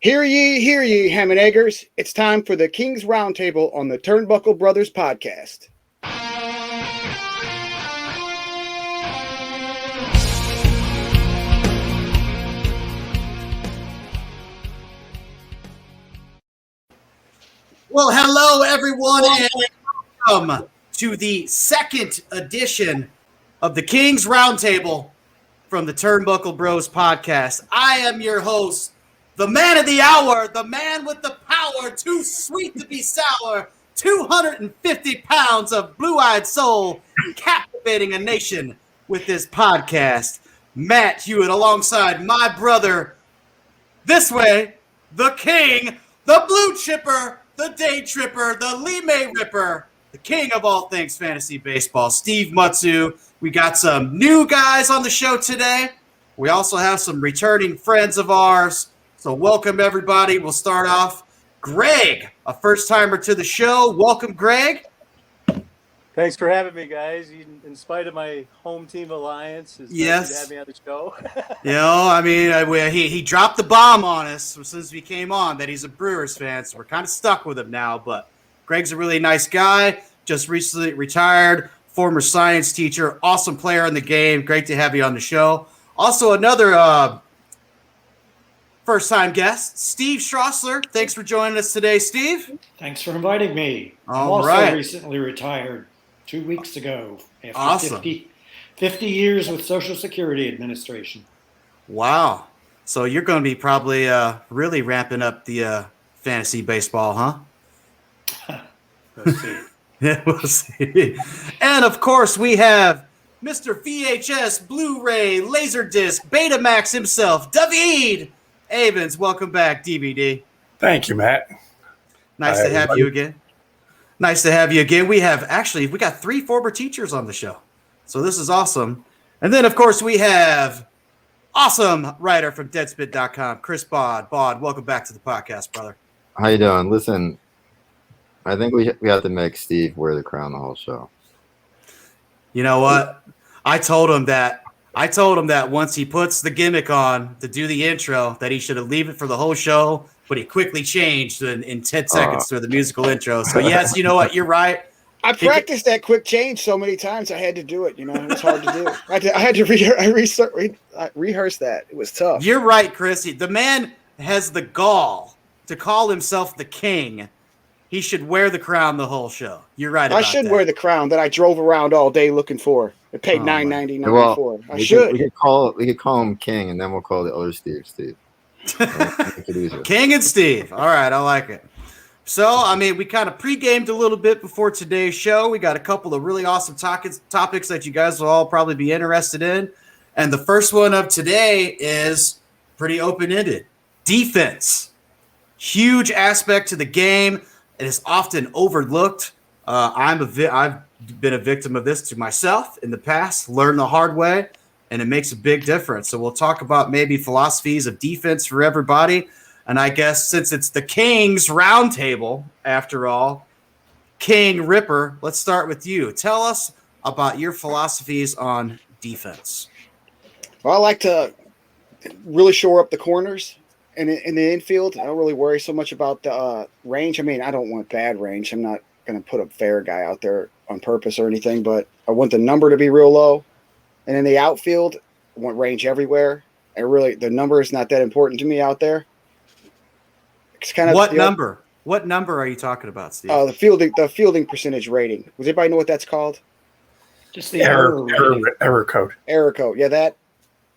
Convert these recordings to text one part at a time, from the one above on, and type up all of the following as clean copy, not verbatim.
Hear ye, ham and eggers. It's time for the King's Roundtable on the Turnbuckle Brothers podcast. Well, hello, everyone, and welcome to the second edition of the King's Roundtable from the Turnbuckle Bros podcast. I am your host, the man of the hour, the man with the power, too sweet to be sour, 250 pounds of blue-eyed soul, captivating a nation with this podcast. Matt Huett, alongside my brother, this way, the king, the blue chipper, the day tripper, the Lee May Ripper, the king of all things fantasy baseball, Steve Mutzu. We got some new guys on the show today. We also have some returning friends of ours. So welcome, everybody. We'll start off. Greg, a first-timer to the show. Welcome, Greg. Thanks for having me, guys. In spite of my home team alliance, it's nice to have me on the show. He dropped the bomb on us since we came on that he's a Brewers fan, so we're kind of stuck with him now. But Greg's a really nice guy, just recently retired, former science teacher, awesome player in the game. Great to have you on the show. Also, another first-time guest, Steve Strausler. Thanks for joining us today, Steve. Thanks for inviting me. I'm All also right. recently retired 2 weeks ago after Awesome. 50 years with Social Security Administration. Wow. So you're going to be probably really ramping up the fantasy baseball, huh? We'll see. Yeah, we'll see. And, of course, we have Mr. VHS, Blu-ray, Laserdisc, Betamax himself, David Avins. Welcome back, DVD. Thank you, Matt. Nice to have you again. Nice to have you again. We got 3 former teachers on the show. So this is awesome. And then, of course, we have awesome writer from Deadspin.com, Chris Baud. Baud, welcome back to the podcast, brother. How you doing? Listen, I think we have to make Steve wear the crown the whole show. You know what? I told him that once he puts the gimmick on to do the intro, that he should have leave it for the whole show, but he quickly changed in 10 seconds through the musical intro. So, yes, you know what? You're right. I practiced that quick change so many times I had to do it. You know, it was hard to do. I had to rehearse that. It was tough. You're right, Chris. The man has the gall to call himself the king. He should wear the crown the whole show. You're right about that. I should wear the crown that I drove around all day looking for. It paid $9.99 for. I should. We could call him King, and then we'll call the other Steve. King and Steve. All right, I like it. So, we kind of pre-gamed a little bit before today's show. We got a couple of really awesome topics that you guys will all probably be interested in. And the first one of today is pretty open-ended. Defense. Huge aspect to the game. It is often overlooked. I've been a victim of this to myself in the past, learned the hard way, and it makes a big difference. So we'll talk about maybe philosophies of defense for everybody. And I guess since it's the King's Roundtable, after all, King Ripper, let's start with you. Tell us about your philosophies on defense. Well, I like to really shore up the corners in the infield. I don't really worry so much about the range. I don't want bad range. I'm not going to put a fair guy out there on purpose or anything, but I want the number to be real low. And in the outfield, I want range everywhere. The number is not that important to me out there. It's kind of what number? What number are you talking about, Steve? The fielding percentage rating. Does anybody know what that's called? Just the Error code. Error code. Yeah,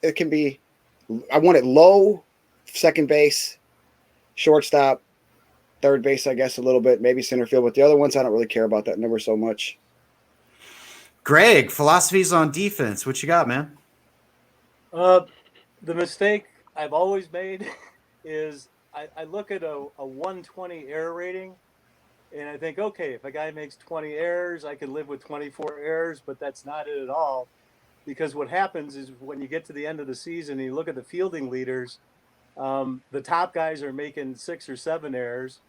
it can be. I want it low. Second base, shortstop, third base, I guess a little bit, maybe center field. But the other ones, I don't really care about that number so much. Greg, philosophies on defense. What you got, man? The mistake I've always made is I look at a 120 error rating, and I think, okay, if a guy makes 20 errors, I can live with 24 errors, but that's not it at all. Because what happens is when you get to the end of the season and you look at the fielding leaders, the top guys are making 6 or 7 errors,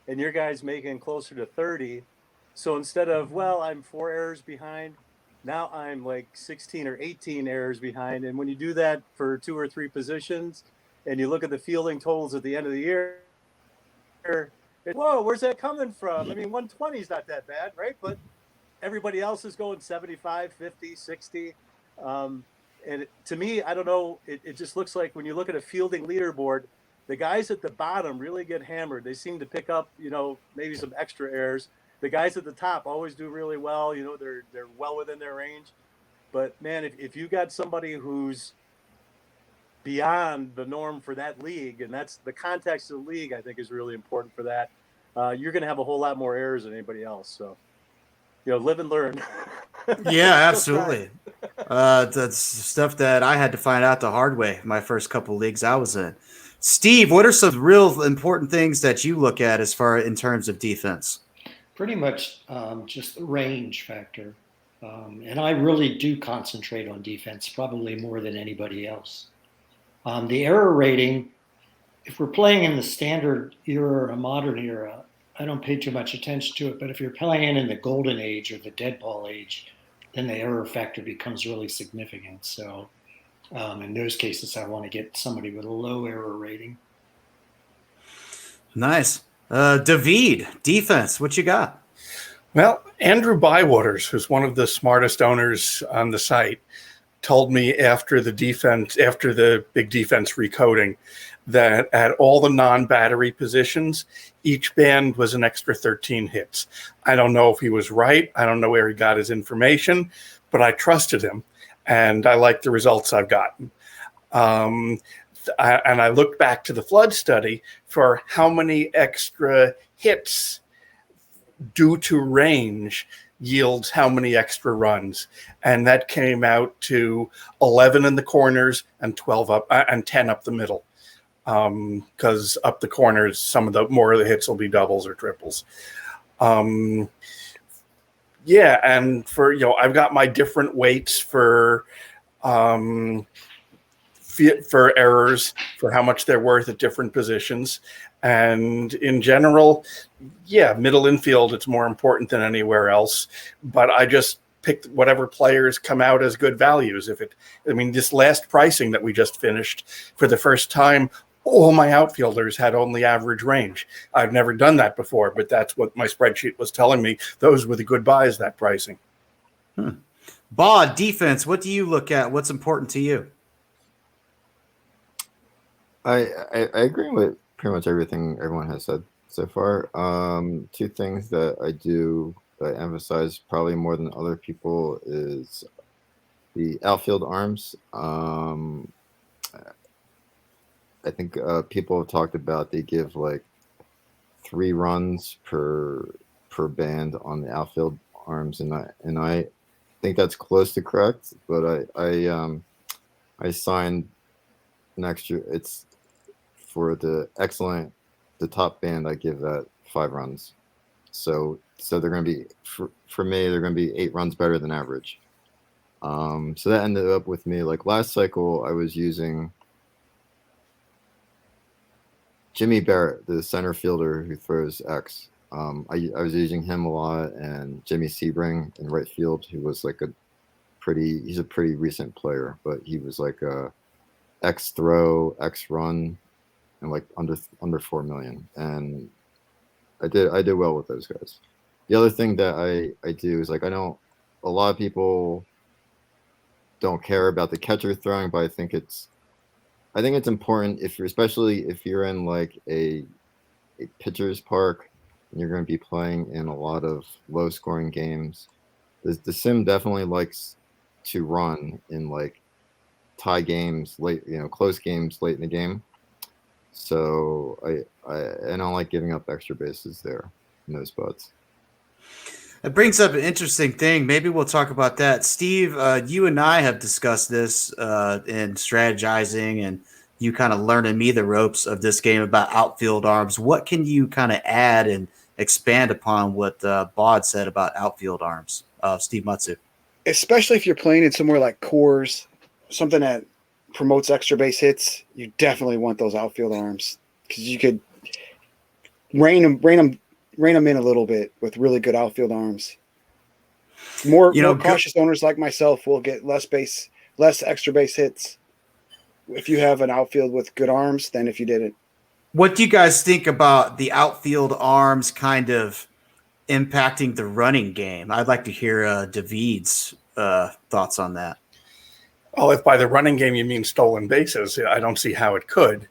and your guy's making closer to 30. So instead of, I'm 4 errors behind, now I'm like 16 or 18 errors behind. And when you do that for 2 or 3 positions, and you look at the fielding totals at the end of the year, whoa, where's that coming from? I mean, 120 is not that bad, right? But everybody else is going 75, 50, 60. And to me, I don't know, it just looks like when you look at a fielding leaderboard, the guys at the bottom really get hammered. They seem to pick up, maybe some extra errors. The guys at the top always do really well. They're well within their range. But man, if you got somebody who's beyond the norm for that league, and that's the context of the league, I think is really important for that. You're going to have a whole lot more errors than anybody else. So, live and learn. Yeah, absolutely. That's stuff that I had to find out the hard way my first couple leagues I was in. Steve, what are some real important things that you look at as far in terms of defense? Pretty much just the range factor. And I really do concentrate on defense probably more than anybody else. The error rating, if we're playing in the standard era or a modern era, I don't pay too much attention to it. But if you're playing in the golden age or the dead ball age, then the error factor becomes really significant. So in those cases, I want to get somebody with a low error rating. Nice. David, defense, what you got? Well, Andrew Bywaters, who's one of the smartest owners on the site, told me after the big defense recoding, that at all the non-battery positions, each band was an extra 13 hits. I don't know if he was right. I don't know where he got his information, but I trusted him, and I like the results I've gotten. And I looked back to the flood study for how many extra hits due to range yields how many extra runs, and that came out to 11 in the corners and 12 up and 10 up the middle, because up the corners some of the more of the hits will be doubles or triples. And for I've got my different weights for errors, for how much they're worth at different positions. And in general, middle infield, it's more important than anywhere else. But I just picked whatever players come out as good values. This last pricing that we just finished, for the first time, all my outfielders had only average range. I've never done that before, but that's what my spreadsheet was telling me. Those were the good buys, that pricing. Baud, defense, what do you look at? What's important to you? I agree with pretty much everything everyone has said so far. Two things that I emphasize probably more than other people is the outfield arms. I think people have talked about they give like 3 runs per band on the outfield arms, and I think that's close to correct. But I signed next year. It's for the top band. I give that 5 runs. So they're going to be for me. They're going to be 8 runs better than average. So that ended up with me like last cycle. I was using Jimmy Barrett, the center fielder who throws X. I was using him a lot, and Jimmy Sebring in right field, who was like he's a pretty recent player, but he was like a X throw, X run, and like under 4 million. And I did well with those guys. The other thing that I do is like, I know a lot of people don't care about the catcher throwing, but I think it's important especially if you're in like a pitcher's park and you're going to be playing in a lot of low scoring games. The sim definitely likes to run in like tie games late, close games late in the game. So I don't like giving up extra bases there in those spots. It brings up an interesting thing. Maybe we'll talk about that. Steve, you and I have discussed this in strategizing, and you kind of learning me the ropes of this game about outfield arms. What can you kind of add and expand upon what Baud said about outfield arms, Steve Mutzu? Especially if you're playing in somewhere like Coors, something that promotes extra base hits, you definitely want those outfield arms, because you could rein them in a little bit with really good outfield arms. More cautious owners like myself will get less extra base hits. if you have an outfield with good arms than if you didn't. What do you guys think about the outfield arms kind of impacting the running game? I'd like to hear David's thoughts on that. Well, if by the running game you mean stolen bases, I don't see how it could.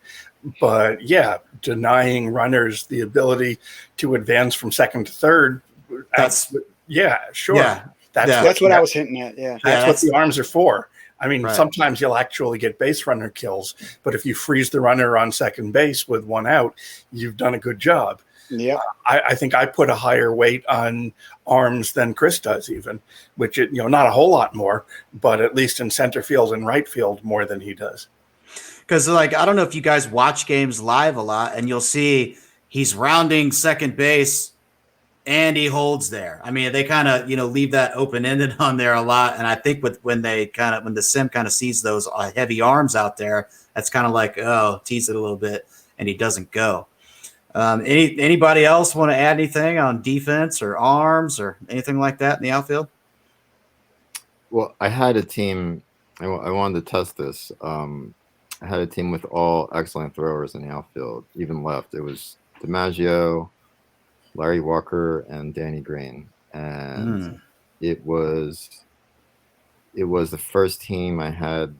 But yeah, denying runners the ability to advance from second to third. Yeah, sure. Yeah, that's what I was hinting at. Yeah, that's what the arms are for. I mean, right. Sometimes you'll actually get base runner kills, but if you freeze the runner on second base with one out, you've done a good job. Yeah, I think I put a higher weight on arms than Chris does, even, which not a whole lot more, but at least in center field and right field more than he does. Because I don't know if you guys watch games live a lot, and you'll see he's rounding second base and he holds there. I mean, they kind of leave that open ended on there a lot, and I think when the sim kind of sees those heavy arms out there, that's kind of like, oh, tease it a little bit, and he doesn't go. Anybody else want to add anything on defense or arms or anything like that in the outfield? Well, I had a team. I wanted to test this. I had a team with all excellent throwers in the outfield, even left. It was DiMaggio, Larry Walker, and Danny Green, and it was the first team I had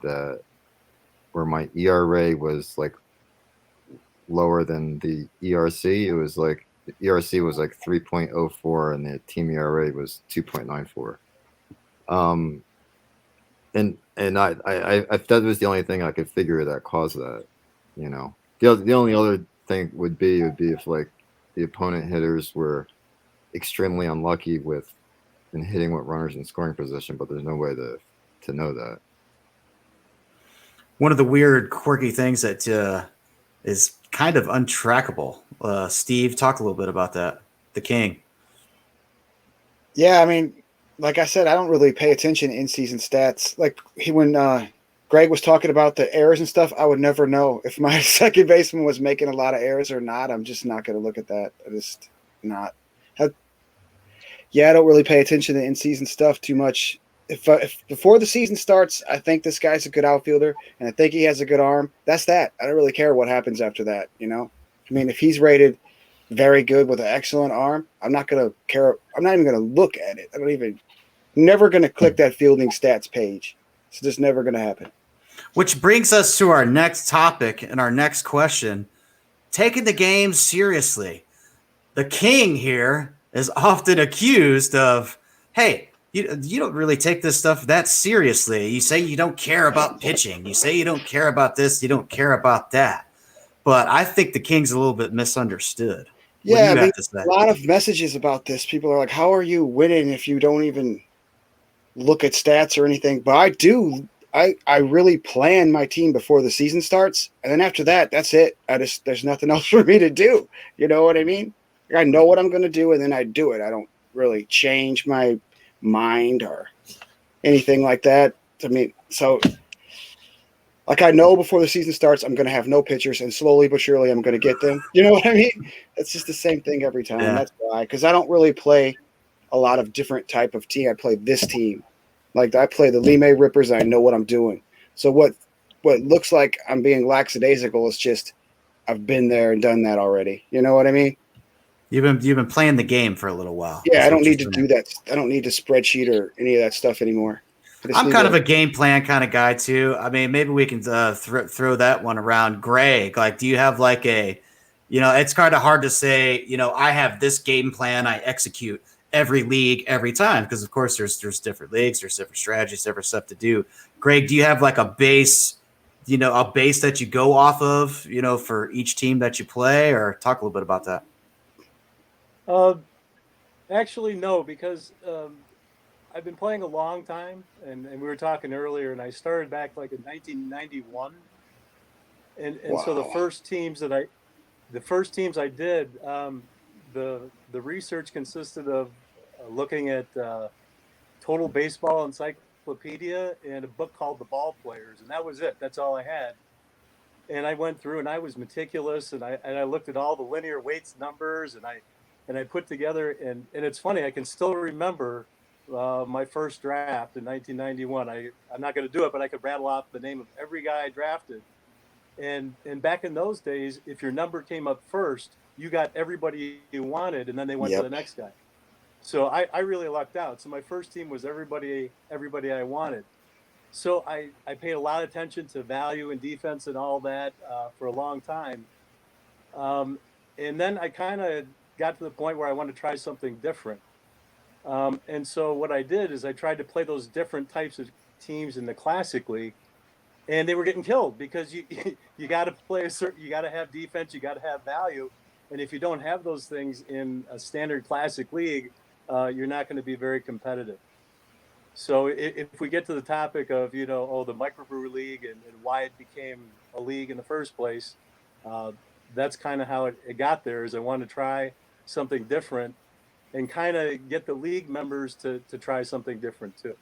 where my ERA was like lower than the ERC. It was like the ERC was like 3.04 and the team ERA was 2.94. And I that was the only thing I could figure that caused that. The only other thing would be if like the opponent hitters were extremely unlucky in hitting with runners in scoring position, but there's no way to know that. One of the weird, quirky things that is kind of untrackable. Steve, talk a little bit about that. The King. Yeah, I mean, like I said, I don't really pay attention in season stats. Like when Greg was talking about the errors and stuff, I would never know if my second baseman was making a lot of errors or not. I'm just not going to look at that. I just not. I don't really pay attention to in-season stuff too much. If before the season starts, I think this guy's a good outfielder and I think he has a good arm. That's that. I don't really care what happens after that. I mean, if he's rated very good with an excellent arm, I'm not going to care. I'm not even going to look at it. Never going to click that fielding stats page. It's just never going to happen. Which brings us to our next topic and our next question. Taking the game seriously. The King here is often accused of, hey, you don't really take this stuff that seriously. You say you don't care about pitching. You say you don't care about this. You don't care about that. But I think the King's a little bit misunderstood. Yeah, a lot of messages about this. People are like, how are you winning if you don't even look at stats or anything? But I do. I really plan my team before the season starts. And then after that, that's it. There's nothing else for me to do. You know what I mean? I know what I'm going to do, and then I do it. I don't really change my mind or anything like that. I mean, so like I know before the season starts, I'm going to have no pitchers, and slowly but surely I'm going to get them. You know what I mean? It's just the same thing every time. Yeah. That's why, because I don't really play a lot of different type of team. I play this team. Like I play the Lime Rippers. I know what I'm doing. So what looks like I'm being lackadaisical is just I've been there and done that already. You know what I mean? You've been playing the game for a little while. Yeah, I don't need to do that. I don't need to spreadsheet or any of that stuff anymore. I'm kind of a game plan kind of guy too. I mean, maybe we can throw that one around. Greg, like, do you have like it's kind of hard to say, I have this game plan I execute every league every time because of course there's different leagues, there's different strategies, different stuff to do. Greg, do you have like a base that you go off of, for each team that you play, or talk a little bit about that? Actually, no, because I've been playing a long time, and we were talking earlier, and I started back like in 1991, and wow. So the first teams I did, the research consisted of looking at Total Baseball Encyclopedia and a book called The Ball Players, and that was it. That's all I had. And I went through and I was meticulous, and I looked at all the linear weights numbers, and I put together, and it's funny, I can still remember my first draft in 1991. I'm not going to do it, but I could rattle off the name of every guy I drafted. And back in those days, if your number came up first, you got everybody you wanted, and then they went to the Yep. next guy. So I really lucked out. So my first team was everybody I wanted. So I paid a lot of attention to value and defense and all that for a long time. And then I kind of got to the point where I wanted to try something different. And so what I did is I tried to play those different types of teams in the Classic League, and they were getting killed because you got to play you got to have defense, you got to have value, and if you don't have those things in a standard Classic League, you're not going to be very competitive. So if we get to the topic of the microbrew league and why it became a league in the first place, that's kind of how it got there. Is I wanted to try something different and kind of get the league members to try something different too.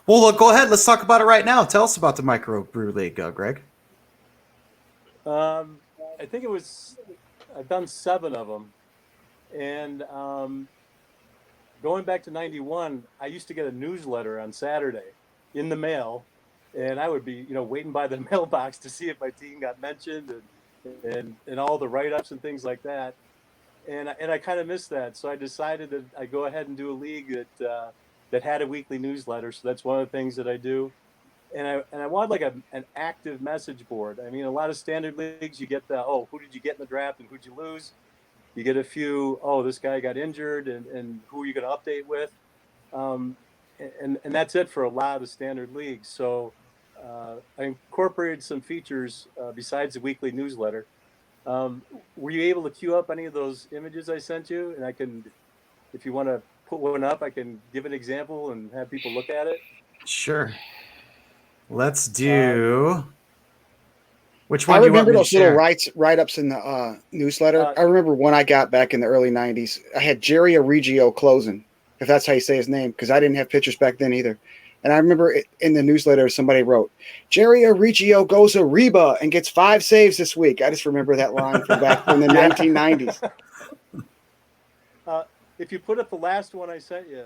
Well, look, go ahead. Let's talk about it right now. Tell us about the microbrew league, Greg. I think I've done 7 of them, and going back to 91, I used to get a newsletter on Saturday in the mail, and I would be, waiting by the mailbox to see if my team got mentioned and all the write-ups and things like that. And I kind of missed that, so I decided that I'd go ahead and do a league that had a weekly newsletter. So that's one of the things that I do. And I wanted like an active message board. I mean, a lot of standard leagues, you get who did you get in the draft and who'd you lose? You get a few, this guy got injured and who are you going to update with? And that's it for a lot of the standard leagues. So I incorporated some features besides the weekly newsletter. Were you able to queue up any of those images I sent you? And I can, if you want to put one up, I can give an example and have people look at it. Sure. Let's do. Which one I do you want remember me to those little share? write-ups in the newsletter. I remember when I got back in the early 90s, I had Jerry Arrigio closing, if that's how you say his name, because I didn't have pictures back then either. And I remember in the newsletter, somebody wrote, Jerry Arrigio goes Ariba and gets 5 saves this week. I just remember that line from back in the 1990s. If you put up the last one I sent you.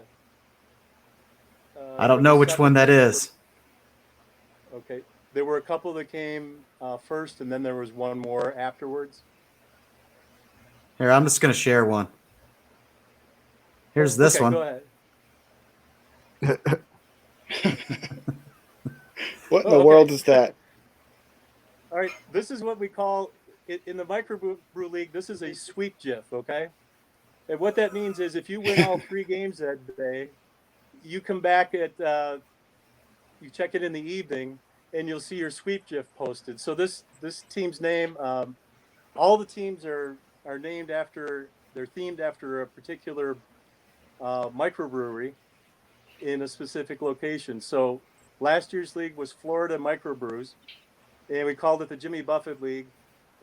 I don't know which one that is. Okay. There were a couple that came first, and then there was one more afterwards. Here, I'm just going to share one. Here's this one. Go ahead. What in the world is that? All right. This is what we call, in the microbrew league, this is a sweep GIF, okay? And what that means is if you win all 3 games that day, you come back you check it in the evening, and you'll see your sweep GIF posted. So this team's name, all the teams are named after, they're themed after a particular microbrewery in a specific location. So last year's league was Florida Microbrews, and we called it the Jimmy Buffett League.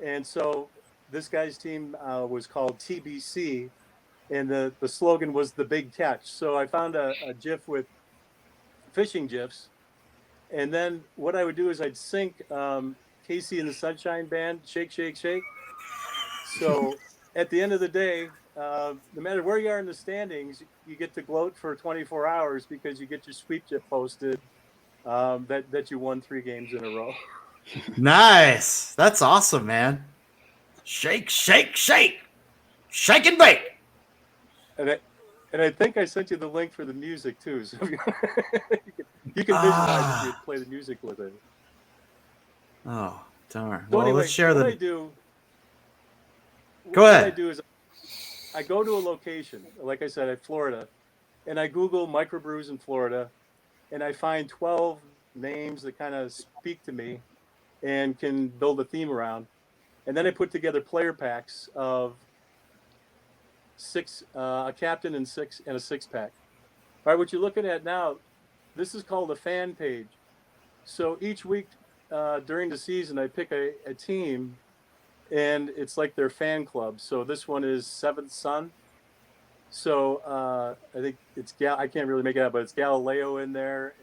And so this guy's team was called TBC, and the slogan was the big catch. So I found a GIF with fishing GIFs. And then what I would do is I'd sync Casey and the Sunshine Band, Shake, Shake, Shake. So at the end of the day, no matter where you are in the standings, you get to gloat for 24 hours because you get your sweep GIF posted that you won 3 games in a row. Nice. That's awesome, man. Shake, shake, shake. Shake and bake. And I think I sent you the link for the music too, so you can visualize if you play the music with it. Oh, darn. So well, anyway, let's share what the. I do. Go ahead. What I do is I go to a location, like I said, at Florida, and I Google microbrews in Florida, and I find 12 names that kind of speak to me and can build a theme around. And then I put together player packs of 6, a captain and 6 and a 6-pack. All right, what you're looking at now, this is called a fan page. So each week during the season, I pick a team, and it's like their fan club. So this one is Seventh Son. So I think it's I can't really make it out, but it's Galileo in there,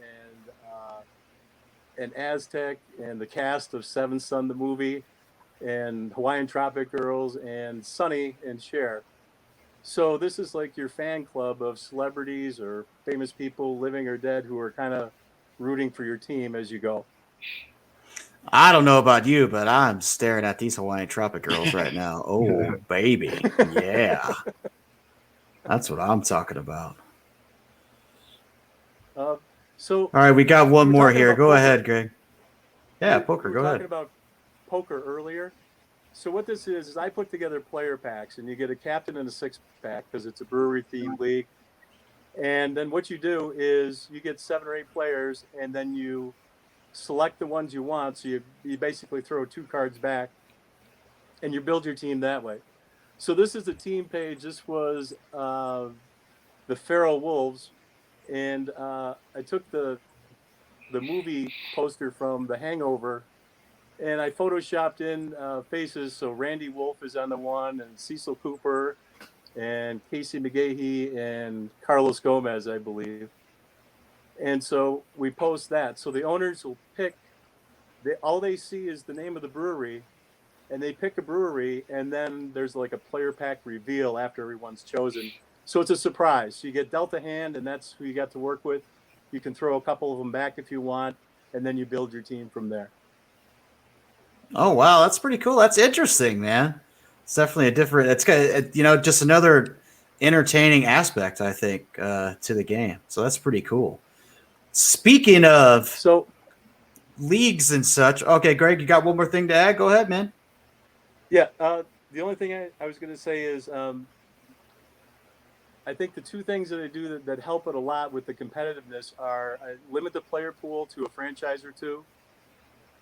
and Aztec, and the cast of Seventh Son, the movie, and Hawaiian Tropic Girls, and Sunny and Cher. So this is like your fan club of celebrities or famous people, living or dead, who are kind of rooting for your team as you go. I don't know about you, but I'm staring at these Hawaiian Tropic girls right now. Oh, baby. Yeah. That's what I'm talking about. So All right, we got one we were more talking here. about Go poker. ahead, Greg. Yeah, We poker. were Go talking ahead. about poker earlier. So what this is I put together player packs, and you get a captain and a 6-pack because it's a brewery themed league. And then what you do is you get 7 or 8 players, and then you select the ones you want. So you basically throw 2 cards back, and you build your team that way. So this is the team page. This was the Feral Wolves, and I took the movie poster from The Hangover, and I photoshopped in faces. So Randy Wolf is on the one, and Cecil Cooper, and Casey McGahee, and Carlos Gomez, I believe. And so we post that. So the owners will pick. All they see is the name of the brewery, and they pick a brewery, and then there's like a player pack reveal after everyone's chosen. So it's a surprise. So you get dealt a hand, and that's who you got to work with. You can throw a couple of them back if you want, and then you build your team from there. Oh, wow. That's pretty cool. That's interesting, man. It's definitely a different, it's just another entertaining aspect, I think, to the game. So that's pretty cool. Speaking of So leagues and such, okay, Greg, you got one more thing to add? Go ahead, man. yeah, the only thing I was going to say is I think the 2 things that I do that help it a lot with the competitiveness are I limit the player pool to a franchise or 2,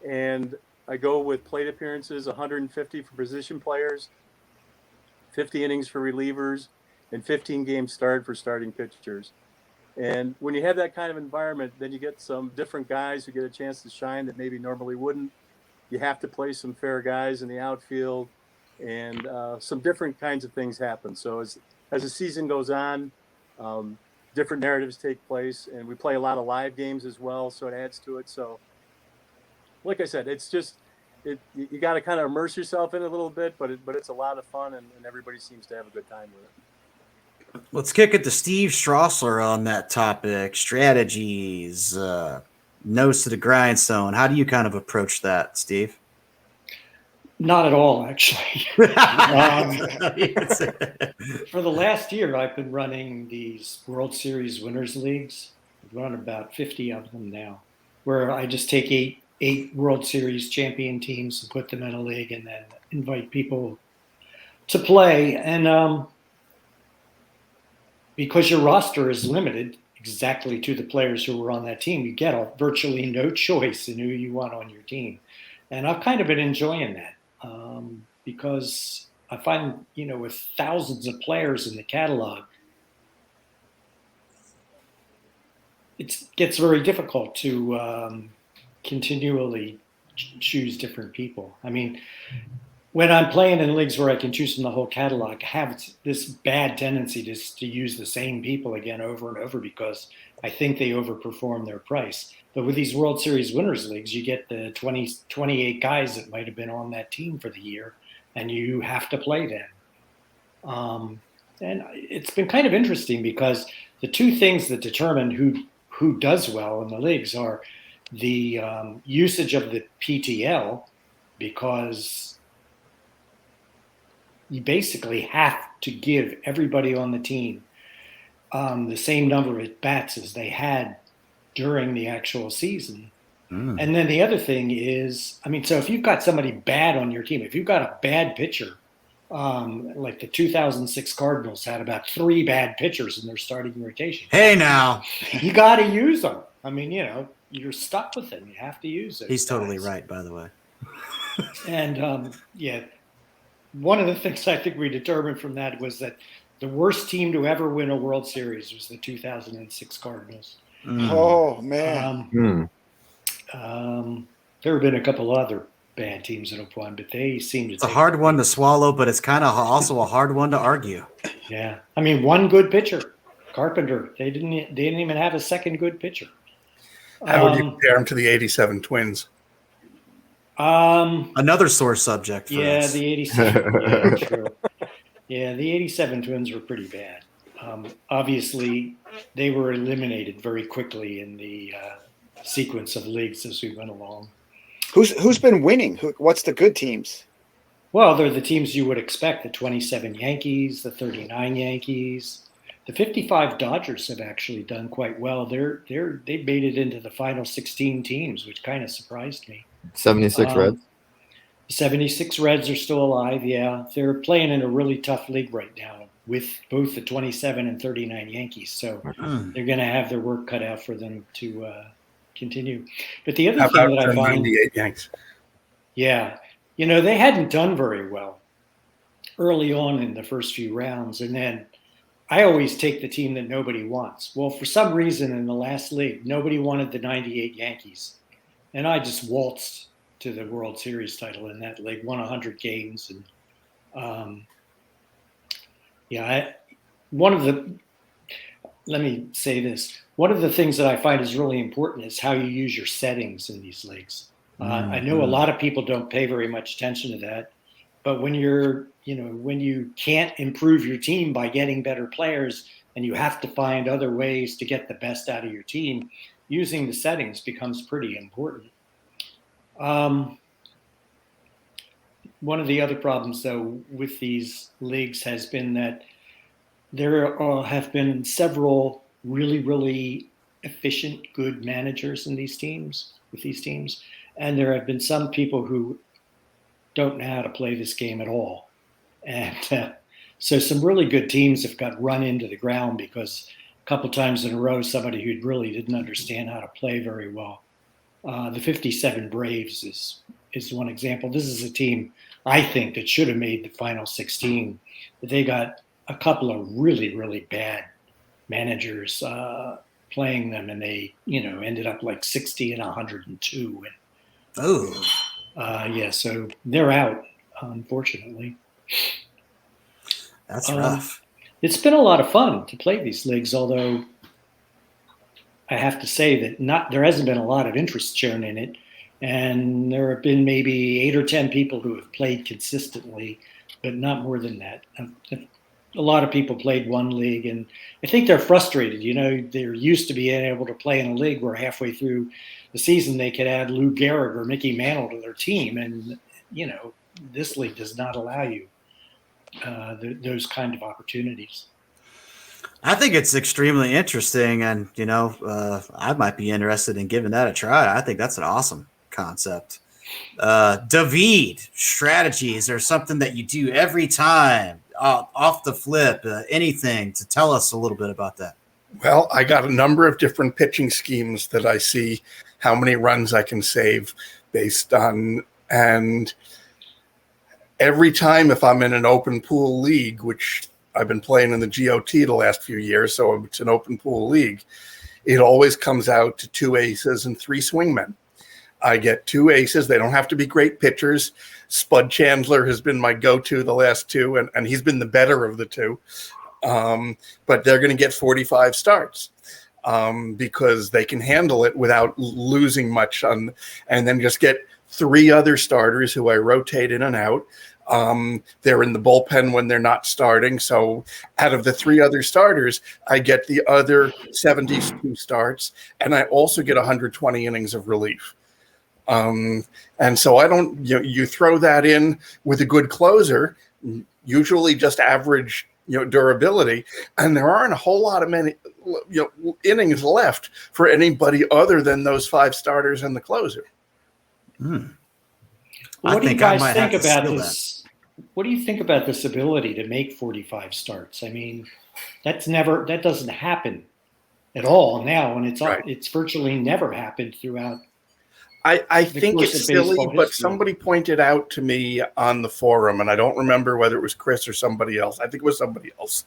and I go with plate appearances, 150 for position players, 50 innings for relievers, and 15 games started for starting pitchers. And when you have that kind of environment, then you get some different guys who get a chance to shine that maybe normally wouldn't. You have to play some fair guys in the outfield, and some different kinds of things happen. So as the season goes on, different narratives take place, and we play a lot of live games as well, so it adds to it. So like I said, it's just you got to kind of immerse yourself in it a little bit, but it's a lot of fun, and everybody seems to have a good time with it. Let's kick it to Steve Strausler on that topic. Strategies, nose to the grindstone. How do you kind of approach that, Steve? Not at all, actually. For the last year, I've been running these World Series Winners Leagues. I've run about 50 of them now, where I just take eight World Series champion teams and put them in a league and then invite people to play. And because your roster is limited exactly to the players who were on that team, you get virtually no choice in who you want on your team. And I've kind of been enjoying that because I find, with thousands of players in the catalog, it gets very difficult to continually choose different people. I mean, when I'm playing in leagues where I can choose from the whole catalog, I have this bad tendency to use the same people again over and over because I think they overperform their price. But with these World Series Winners Leagues, you get the 28 guys that might have been on that team for the year, and you have to play them. And it's been kind of interesting because the 2 things that determine who does well in the leagues are the usage of the PTL, because you basically have to give everybody on the team the same number of at-bats as they had during the actual season. And then the other thing is, so if you've got somebody bad on your team, if you've got a bad pitcher, like the 2006 Cardinals had about 3 bad pitchers in their starting rotation. Hey, now. You got to use them. You're stuck with them. You have to use them. He's totally right, by the way. And one of the things I think we determined from that was that the worst team to ever win a World Series was the 2006 Cardinals. Oh, man. There have been a couple other bad teams that have won, but they seem to. It's a hard one to swallow, but it's kind of also a hard one to argue. Yeah, one good pitcher, Carpenter. They didn't even have a second good pitcher. How would you compare him to the '87 Twins? Another sore subject for us. The '87. Yeah, true. Yeah, the 87 Twins were pretty bad. Obviously, they were eliminated very quickly in the sequence of leagues as we went along. Who's been winning? What's the good teams? Well, they're the teams you would expect, the 27 Yankees, the 39 Yankees. The 55 Dodgers have actually done quite well. They've made it into the final 16 teams, which kind of surprised me. 76 Reds. 76 Reds are still alive, yeah. They're playing in a really tough league right now with both the 27 and 39 Yankees. So they're going to have their work cut out for them to continue. But the other thing that I find... 98 Yanks? Yeah. You know, they hadn't done very well early on in the first few rounds. And then I always take the team that nobody wants. Well, for some reason in the last league, nobody wanted the 98 Yankees. And I just waltzed to the World Series title in that league, won 100 games. And let me say this. One of the things that I find is really important is how you use your settings in these leagues. I know a lot of people don't pay very much attention to that, but when when you can't improve your team by getting better players and you have to find other ways to get the best out of your team, using the settings becomes pretty important. One of the other problems, though, with these leagues has been that there have been several really, really efficient, good managers with these teams. And there have been some people who don't know how to play this game at all. And so some really good teams have got run into the ground because a couple times in a row, somebody who really didn't understand how to play very well. The 57 Braves is one example. This is a team, I think, that should have made the final 16. But they got a couple of really, really bad managers playing them, and they, ended up like 60 and 102. So they're out, unfortunately. That's rough. It's been a lot of fun to play these leagues, although I have to say that there hasn't been a lot of interest shown in it, and there have been maybe 8 or 10 people who have played consistently, but not more than that. A lot of people played one league, and I think they're frustrated. They're used to being able to play in a league where halfway through the season they could add Lou Gehrig or Mickey Mantle to their team, and this league does not allow you those kind of opportunities. I think it's extremely interesting, and I might be interested in giving that a try. I think that's an awesome concept. David, strategies are something that you do every time, off the flip, anything to tell us a little bit about that. Well, I got a number of different pitching schemes that I see how many runs I can save based on, and every time if I'm in an open pool league, which I've been playing in the GOT the last few years, so it's an open pool league, it always comes out to 2 aces and 3 swingmen. I get 2 aces. They don't have to be great pitchers. Spud Chandler has been my go-to the last 2, and he's been the better of the 2. But they're going to get 45 starts because they can handle it without losing much and then just get 3 other starters who I rotate in and out. They're in the bullpen when they're not starting. So out of the 3 other starters, I get the other 72 starts, and I also get 120 innings of relief. And so I don't, you throw that in with a good closer, usually just average, durability, and there aren't a whole lot of many, innings left for anybody other than those 5 starters and the closer. What do you guys think about this? What do you think about this ability to make 45 starts? I mean, that doesn't happen at all now, and it's virtually never happened throughout. I think it's silly, but somebody pointed out to me on the forum, and I don't remember whether it was Chris or somebody else, I think it was somebody else,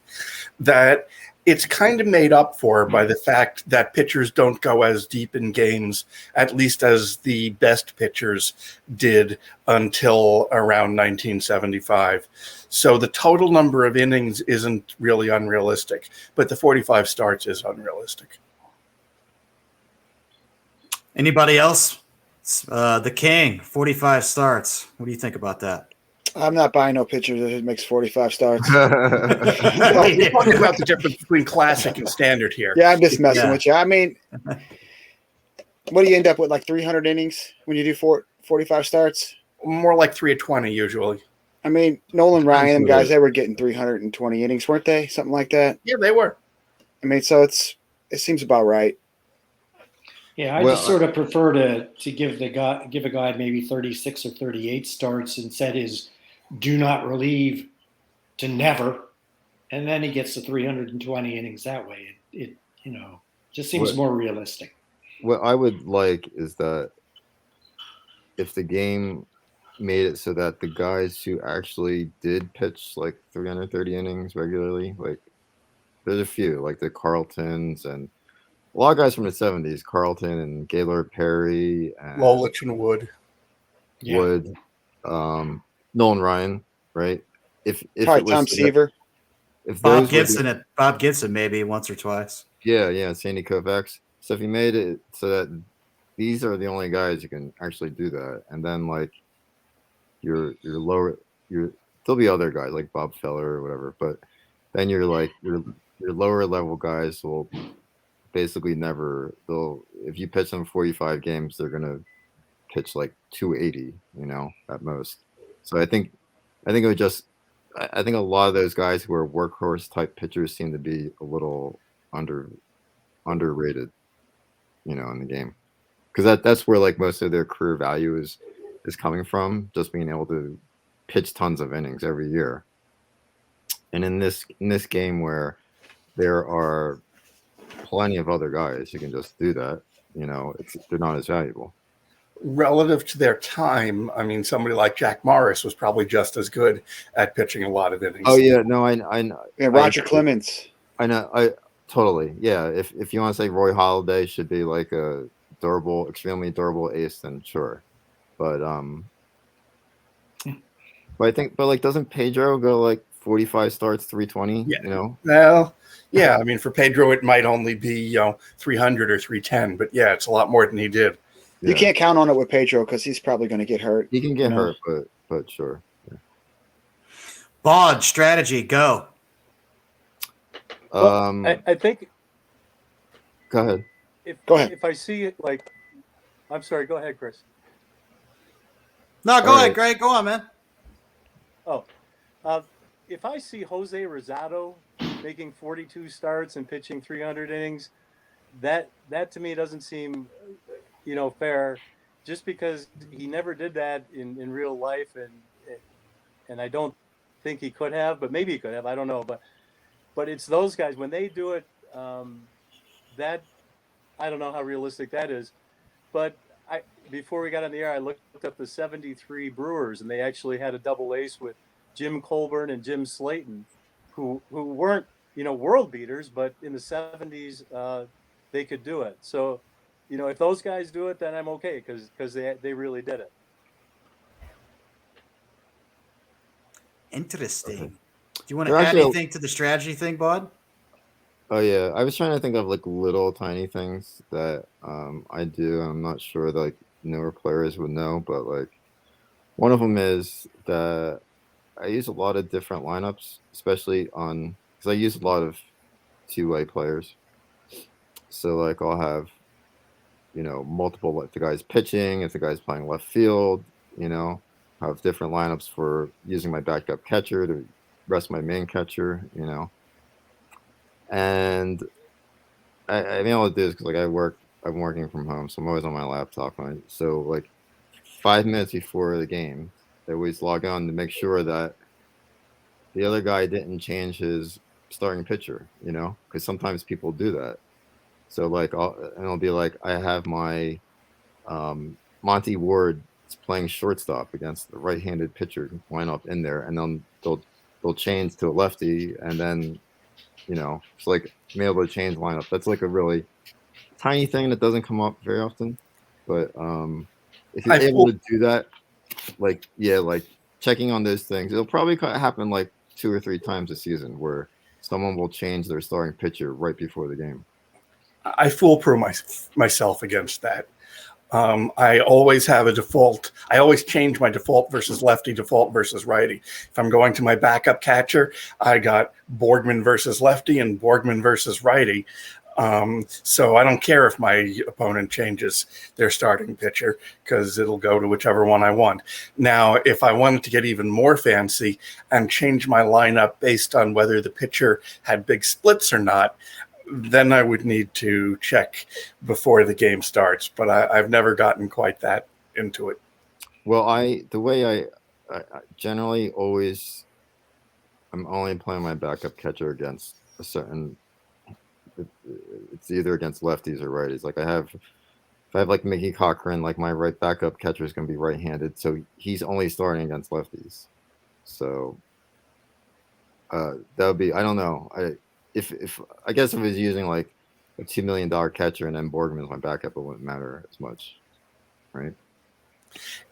that it's kind of made up for by the fact that pitchers don't go as deep in games, at least as the best pitchers did until around 1975. So the total number of innings isn't really unrealistic, but the 45 starts is unrealistic. Anybody else? The King, 45 starts. What do you think about that? I'm not buying no pitchers if it makes 45 starts. Well, we're talking about the difference between classic and standard here. Yeah, I'm just messing Yeah. with you. I mean, what do you end up with, like 300 innings when you do 45 starts? More like 320 usually. I mean, Nolan Ryan, them Absolutely. guys, they were getting 320 innings, weren't they? Something like that. Yeah, they were. I mean, so it seems about right. Yeah, I Well, just sort of prefer to give a guy maybe 36 or 38 starts and set his do not relieve to never, and then he gets to 320 innings that way. It just seems What- more realistic. What I would like is that if the game made it so that the guys who actually did pitch like 330 innings regularly, like there's a few, like the Carltons and a lot of guys from the 70s, Carlton and Gaylord Perry and Lolich and Wood. Yeah. Wood, Nolan Ryan, right? If Probably it was Tom so that- Seaver. if Bob those were Gibson. Bob Gibson maybe once or twice. yeah, Sandy Koufax. So if you made it so that these are the only guys who can actually do that, and then like your lower, there'll be other guys like Bob Feller or whatever, but then you're like your lower level guys will basically never. If you pitch them 45 games, they're gonna pitch like 280, at most. So I think it would just. I think a lot of those guys who are workhorse type pitchers seem to be a little underrated, in the game, because that's where like most of their career value is coming from, just being able to pitch tons of innings every year. And in this game where there are plenty of other guys who can just do that, they're not as valuable. Relative to their time, I mean, somebody like Jack Morris was probably just as good at pitching a lot of innings. Oh yeah, no, I know. Yeah, Roger Clemens. I know. Totally. Yeah. If you want to say Roy Halladay should be like a extremely durable ace, then sure. But I think, like, doesn't Pedro go like 45 starts, 320? Yeah. Well, yeah. I mean, for Pedro, it might only be 300 or 310, but yeah, it's a lot more than he did. You Yeah. can't count on it with Pedro because he's probably going to get hurt. He can get hurt, but sure. Yeah. Baud strategy, go. Well, I think Go ahead. Go ahead. If I see it, like, I'm sorry. Go ahead, Chris. No, go All ahead, right. Greg. Go on, man. Oh, if I see Jose Rosado making 42 starts and pitching 300 innings, that to me doesn't seem, fair, just because he never did that in real life, and I don't think he could have, but maybe he could have. I don't know, but it's those guys when they do it. That I don't know how realistic that is, but before we got on the air, I looked up the 73 Brewers, and they actually had a double ace with Jim Colburn and Jim Slayton, who weren't world beaters, but in the 70s they could do it. So if those guys do it, then I'm okay because they really did it. Interesting. Do you want to They're add actually- anything to the strategy thing, Baud? Oh yeah, I was trying to think of like little tiny things that I do. I'm not sure that like newer players would know, but like one of them is that I use a lot of different lineups, especially because I use a lot of two-way players. So like I'll have multiple, like the guy's pitching, if the guy's playing left field, have different lineups for using my backup catcher to rest my main catcher, And I mean, all I do is because like I'm working from home, so I'm always on my laptop. So like 5 minutes before the game, I always log on to make sure that the other guy didn't change his starting pitcher, because sometimes people do that. So like, I'll be like, I have my Monty Ward playing shortstop against the right-handed pitcher lineup in there, and then they'll change to a lefty, and then it's like being able to change lineup. That's like a really tiny thing that doesn't come up very often, but if you're able to do that, like checking on those things, it'll probably happen like 2 or 3 times a season where someone will change their starting pitcher right before the game. I foolproof myself against that. I always have a default. I always change my default versus lefty, default versus righty. If I'm going to my backup catcher, I got Borgman versus lefty and Borgman versus righty. So I don't care if my opponent changes their starting pitcher because it'll go to whichever one I want. Now, if I wanted to get even more fancy and change my lineup based on whether the pitcher had big splits or not, then I would need to check before the game starts. But I've never gotten quite that into it. Well, the way I generally always, I'm only playing my backup catcher against a certain. It's either against lefties or righties. Like if I have like Mickey Cochran, like my right backup catcher is going to be right-handed, so he's only starting against lefties. So that would be, I don't know. If I guess if I was using like a $2 million catcher and then Borgman is my backup, it wouldn't matter as much, right?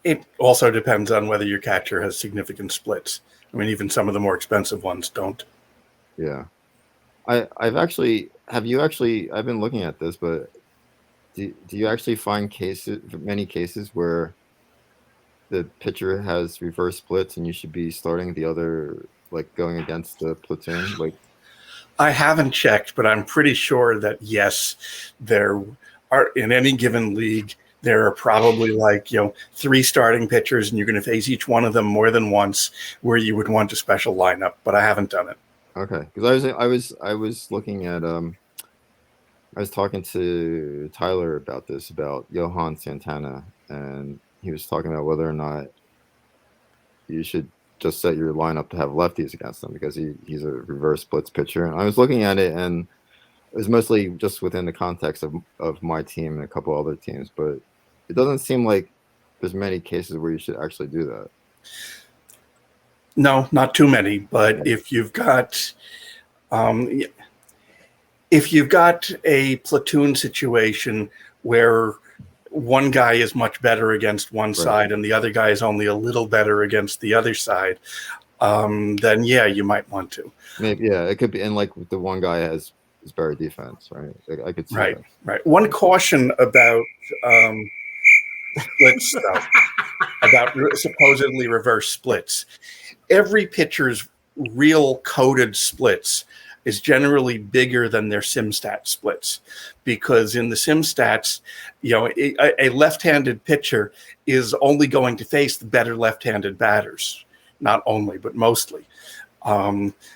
It also depends on whether your catcher has significant splits. I mean, even some of the more expensive ones don't. Yeah. I've been looking at this, but do you actually find many cases where the pitcher has reverse splits and you should be starting the other, like going against the platoon? Like, I haven't checked, but I'm pretty sure that yes, there are in any given league, there are probably like, 3 starting pitchers and you're going to face each one of them more than once where you would want a special lineup, but I haven't done it. Okay, because I was looking at I was talking to Tyler about this, about Johan Santana, and he was talking about whether or not you should just set your lineup to have lefties against him because he's a reverse splits pitcher. And I was looking at it, and it was mostly just within the context of my team and a couple other teams, but it doesn't seem like there's many cases where you should actually do that. No, not too many. But if you've got a platoon situation where one guy is much better against one side and the other guy is only a little better against the other side, then yeah, you might want to. Maybe, yeah, it could be. And like the one guy is better defense, right? I could see that. Right. One caution about split stuff, about supposedly reverse splits. Every pitcher's real coded splits is generally bigger than their SimStat splits, because in the SimStats, a left-handed pitcher is only going to face the better left-handed batters, not only, but mostly.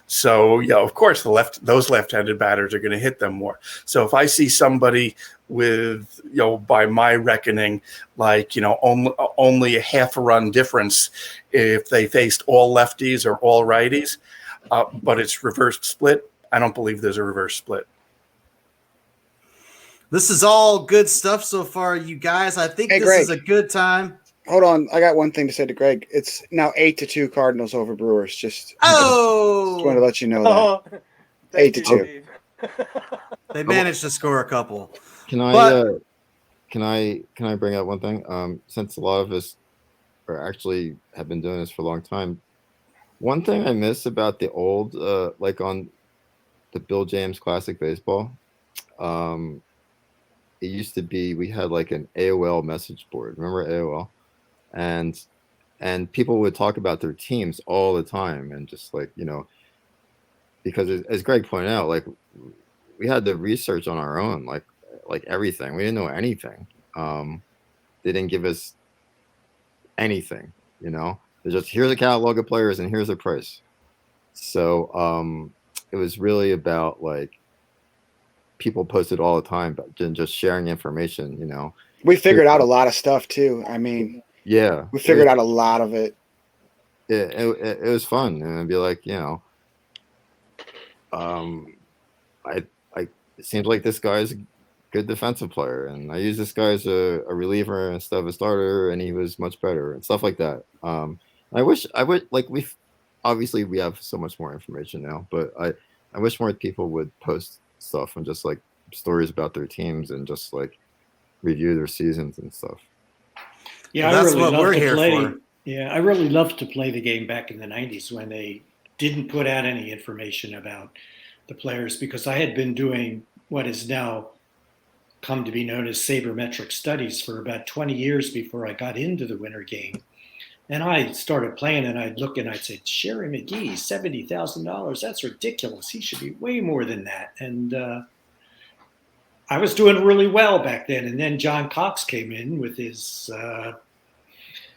So of course those left-handed batters are going to hit them more. So if I see somebody with, by my reckoning, like, only a half a run difference if they faced all lefties or all righties, but it's reversed split, I don't believe there's a reverse split. This is all good stuff so far, you guys. I think this Greg, is a good time. Hold on. I got one thing to say to Greg. It's now 8-2 Cardinals over Brewers. Just want to let you know that. 8-2. They managed to score a couple. Can I bring up one thing? Since a lot of us actually have been doing this for a long time, one thing I miss about the old, like on the Bill James Classic Baseball, it used to be, we had like an AOL message board. Remember AOL? And people would talk about their teams all the time, and just like, because as Greg pointed out, like we had to research on our own, like everything. We didn't know anything. They didn't give us anything, They're just, here's a catalog of players and here's the price. So it was really about like people posted all the time, but just sharing information, We figured out a lot of stuff too. I mean, yeah, we figured out a lot of it. It was fun, and it'd be like, it seems like this guy's a good defensive player, and I use this guy as a reliever instead of a starter, and he was much better, and stuff like that. I would like, we have so much more information now, but I wish more people would post stuff and just like stories about their teams and just like review their seasons and stuff. Yeah, well, that's what we're here for. Yeah, I really loved to play the game back in the 90s when they didn't put out any information about the players, because I had been doing what is now come to be known as sabermetric studies for about 20 years before I got into the winter game. And I started playing, and I'd look and I'd say, Sherry McGee, $70,000. That's ridiculous. He should be way more than that. And I was doing really well back then. And then John Cox came in with his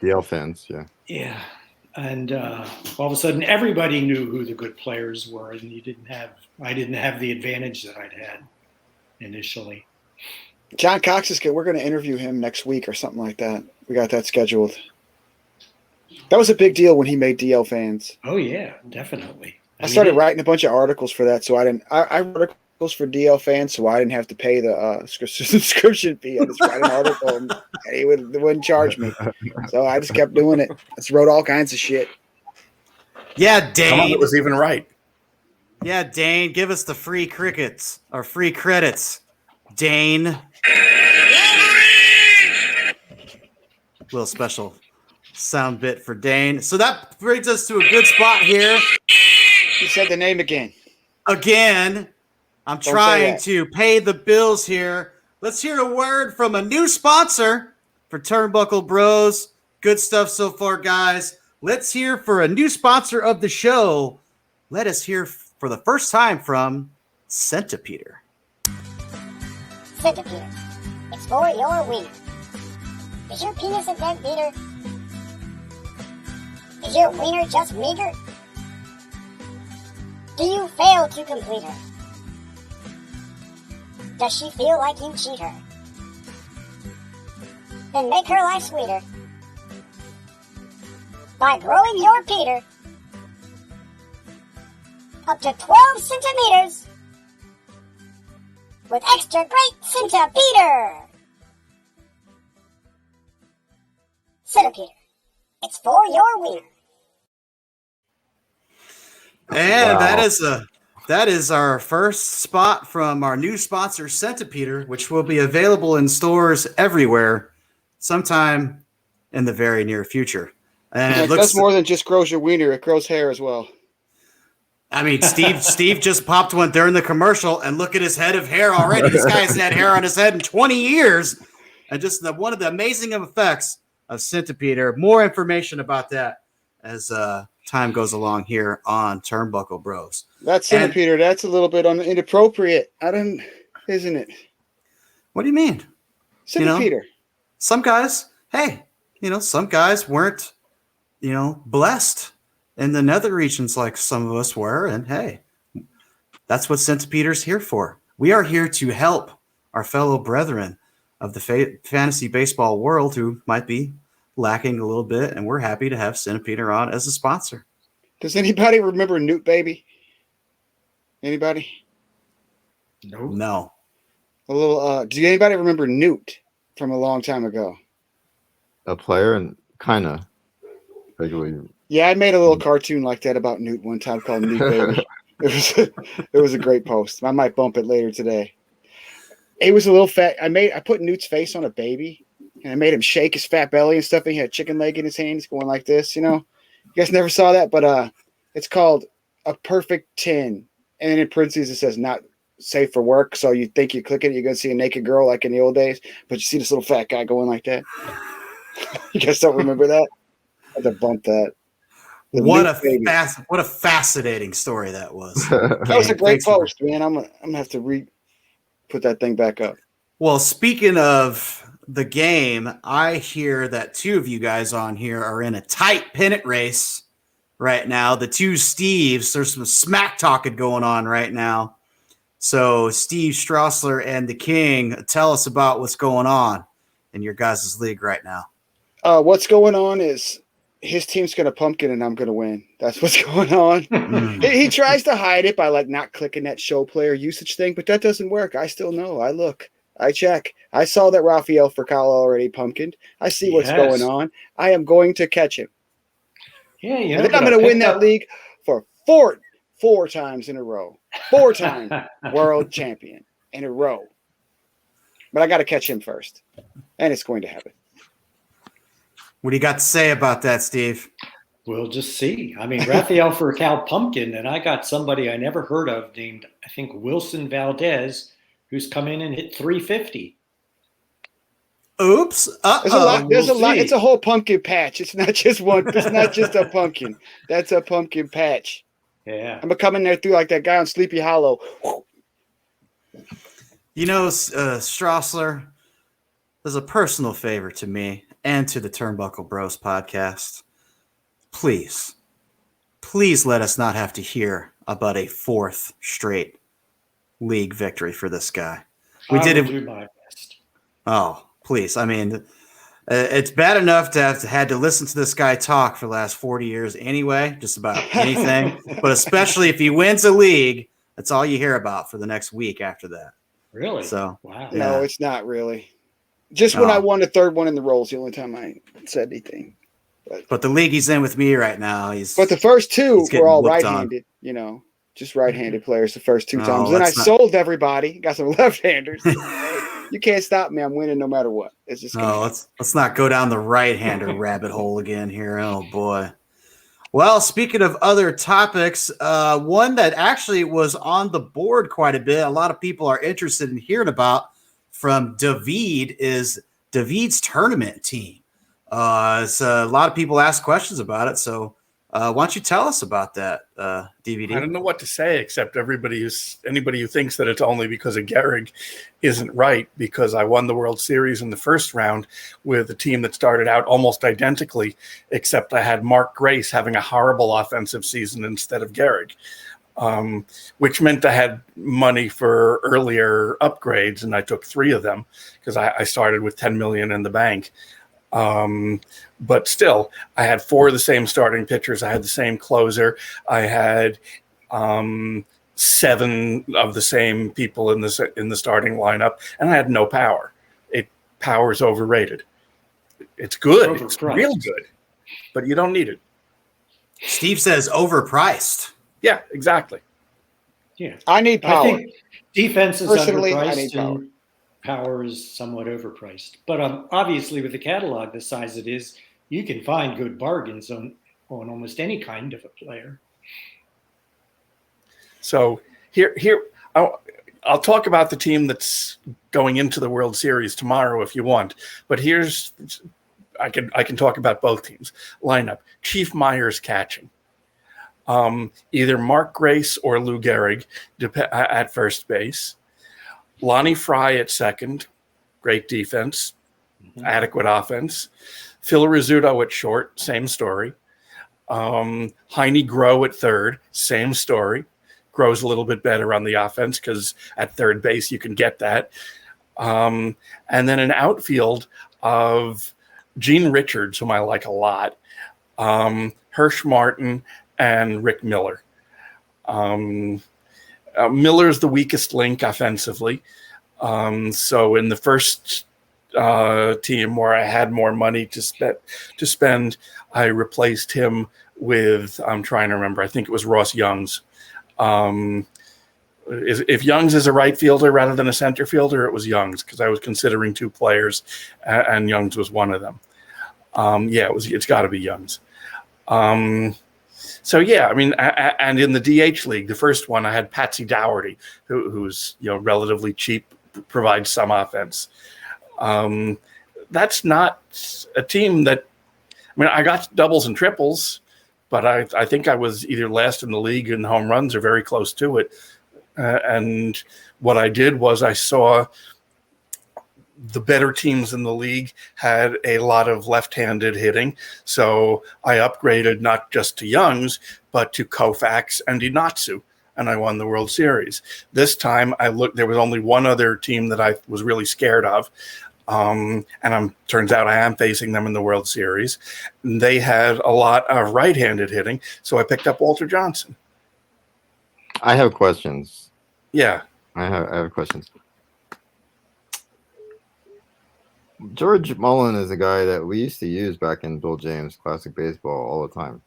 DL fans, yeah. Yeah. And all of a sudden, everybody knew who the good players were, and I didn't have the advantage that I'd had initially. John Cox is good. We're going to interview him next week or something like that. We got that scheduled. That was a big deal when he made DL fans. Oh yeah, definitely. I started writing a bunch of articles for that, so I wrote articles for DL fans, so I didn't have to pay the subscription fee. I just write an article, and he wouldn't charge me. So I just kept doing it. I just wrote all kinds of shit. Yeah, Dane. Some of it was even right. Yeah, Dane, give us the free crickets or free credits. Dane. Little special sound bit for Dane. So that brings us to a good spot here. You said the name again. Again, I'm trying to pay the bills here. Let's hear a word from a new sponsor for Turnbuckle Bros. Good stuff so far, guys. Let's hear for a new sponsor of the show. Let us hear for the first time from Centipeder. Centipeder. It's for your wiener. Is your penis a dead beater? Is your wiener just meager? Do you fail to complete her? Does she feel like you cheat her? Then make her life sweeter by growing your Peter up to 12 centimeters with extra great Centipeder. Centipeder. It's for your wiener. And Wow. that is our first spot from our new sponsor, Centipeder, which will be available in stores everywhere sometime in the very near future. And It does more than just grows your wiener. It grows hair as well. I mean, Steve just popped one during the commercial, and look at his head of hair already. This guy hasn't had hair on his head in 20 years. And just one of the amazing effects of Centipeder. More information about that as time goes along here on Turnbuckle Bros. That's Centipeder. That's a little bit inappropriate. Isn't it? What do you mean? Centipeder. Some guys, some guys weren't, blessed in the nether regions like some of us were. And hey, that's what Centipeder's here for. We are here to help our fellow brethren of the fantasy baseball world who might be lacking a little bit, and we're happy to have Centipeder on as a sponsor. Does anybody remember Newt Baby? Anybody? No. A little. Do anybody remember Newt from a long time ago? A player and kind of vaguely. Yeah, I made a little cartoon like that about Newt one time called Newt Baby. It was a great post. I might bump it later today. He was a little fat. I put Newt's face on a baby, and I made him shake his fat belly and stuff. And he had a chicken leg in his hands going like this, You guys never saw that, but it's called A Perfect 10. And then in parentheses, it says not safe for work. So you think you click it, you're going to see a naked girl like in the old days, but you see this little fat guy going like that. You guys don't remember that? I had to bump that. What a fascinating story that was. That was a great post, man. I'm gonna have to put that thing back up. Well, speaking of the game, I hear that two of you guys on here are in a tight pennant race right now. The two Steves, there's some smack talking going on right now. So Steve Strausler and the King, tell us about what's going on in your guys' league right now. What's going on is his team's going to pumpkin and I'm going to win. That's what's going on. He tries to hide it by not clicking that show player usage thing, but that doesn't work. I still know. I look. I check. I saw that Rafael Furcal already pumpkined. I see what's going on. I am going to catch him. Yeah, I think I'm going to win that league for four times in a row. 4-time world champion in a row. But I got to catch him first, and it's going to happen. What do you got to say about that, Steve? We'll just see. I mean, Rafael Furcal pumpkin, and I got somebody I never heard of named, I think, Wilson Valdez, who's come in and hit 350. Oops. There's a lot. There's we'll a lot. see. It's a whole pumpkin patch. It's not just one. It's not just a pumpkin. That's a pumpkin patch. Yeah. I'm coming there through like that guy on Sleepy Hollow. You know, Strausler, there's a personal favor to me and to the Turnbuckle Bros podcast. Please let us not have to hear about a 4th straight league victory for this guy. We did it. Do my best. Oh, please. I mean, it's bad enough to have had to listen to this guy talk for the last 40 years anyway, just about anything. But especially if he wins a league, that's all you hear about for the next week after that. Really? So, wow. yeah. No, it's not really. Just when I won the 3rd one in the rolls, the only time I said anything. But the league he's in with me right now, But the first 2 getting were all whooped right-handed, you know, just right-handed players the first 2 Oh, times. Then I that's not- sold everybody, got some left-handers. You can't stop me. I'm winning no matter what. It's just Oh, let's not go down the right-hander rabbit hole again here. Oh boy. Well, speaking of other topics, one that actually was on the board quite a bit, a lot of people are interested in hearing about from David is David's tournament team. So a lot of people ask questions about it. So why don't you tell us about that, DVD? I don't know what to say except anybody who thinks that it's only because of Gehrig isn't right, because I won the World Series in the first round with a team that started out almost identically, except I had Mark Grace having a horrible offensive season instead of Gehrig, which meant I had money for earlier upgrades, and I took 3 of them because I started with $10 million in the bank. But still, I had 4 of the same starting pitchers. I had the same closer. I had 7 of the same people in the starting lineup, and I had no power. Power's overrated. It's good. It's real good, but you don't need it. Steve says overpriced. Yeah, exactly. Yeah. I need power. I think defense is Personally, I underpriced need power. and power is somewhat overpriced. But obviously, with the catalog the size it is, you can find good bargains on almost any kind of a player. So here, I'll talk about the team that's going into the World Series tomorrow if you want. But I can talk about both teams. Lineup: Chief Myers catching, either Mark Grace or Lou Gehrig at first base. Lonnie Fry at second, great defense, adequate offense. Phil Rizzuto at short, same story. Heine Groh at third, same story. Grows a little bit better on the offense because at third base you can get that. And then an outfield of Gene Richards, whom I like a lot, Hirsch Martin, and Rick Miller. Miller's the weakest link offensively. So in the first team where I had more money to spend, I replaced him with, I'm trying to remember, I think it was Ross Youngs. If Youngs is a right fielder rather than a center fielder, it was Youngs because I was considering 2 players and Youngs was one of them. It's got to be Youngs. So yeah, I mean, and in the DH league, the first one, I had Patsy Dougherty, who's relatively cheap, provides some offense. That's not a team that, I mean, I got doubles and triples, but I think I was either last in the league in home runs or very close to it. And what I did was I saw the better teams in the league had a lot of left-handed hitting. So I upgraded not just to Youngs, but to Koufax and Inatsu, and I won the World Series. This time there was only one other team that I was really scared of. Turns out I am facing them in the World Series. They had a lot of right-handed hitting, so I picked up Walter Johnson. I have questions. Yeah. I have questions. George Mullen is a guy that we used to use back in Bill James Classic Baseball all the time.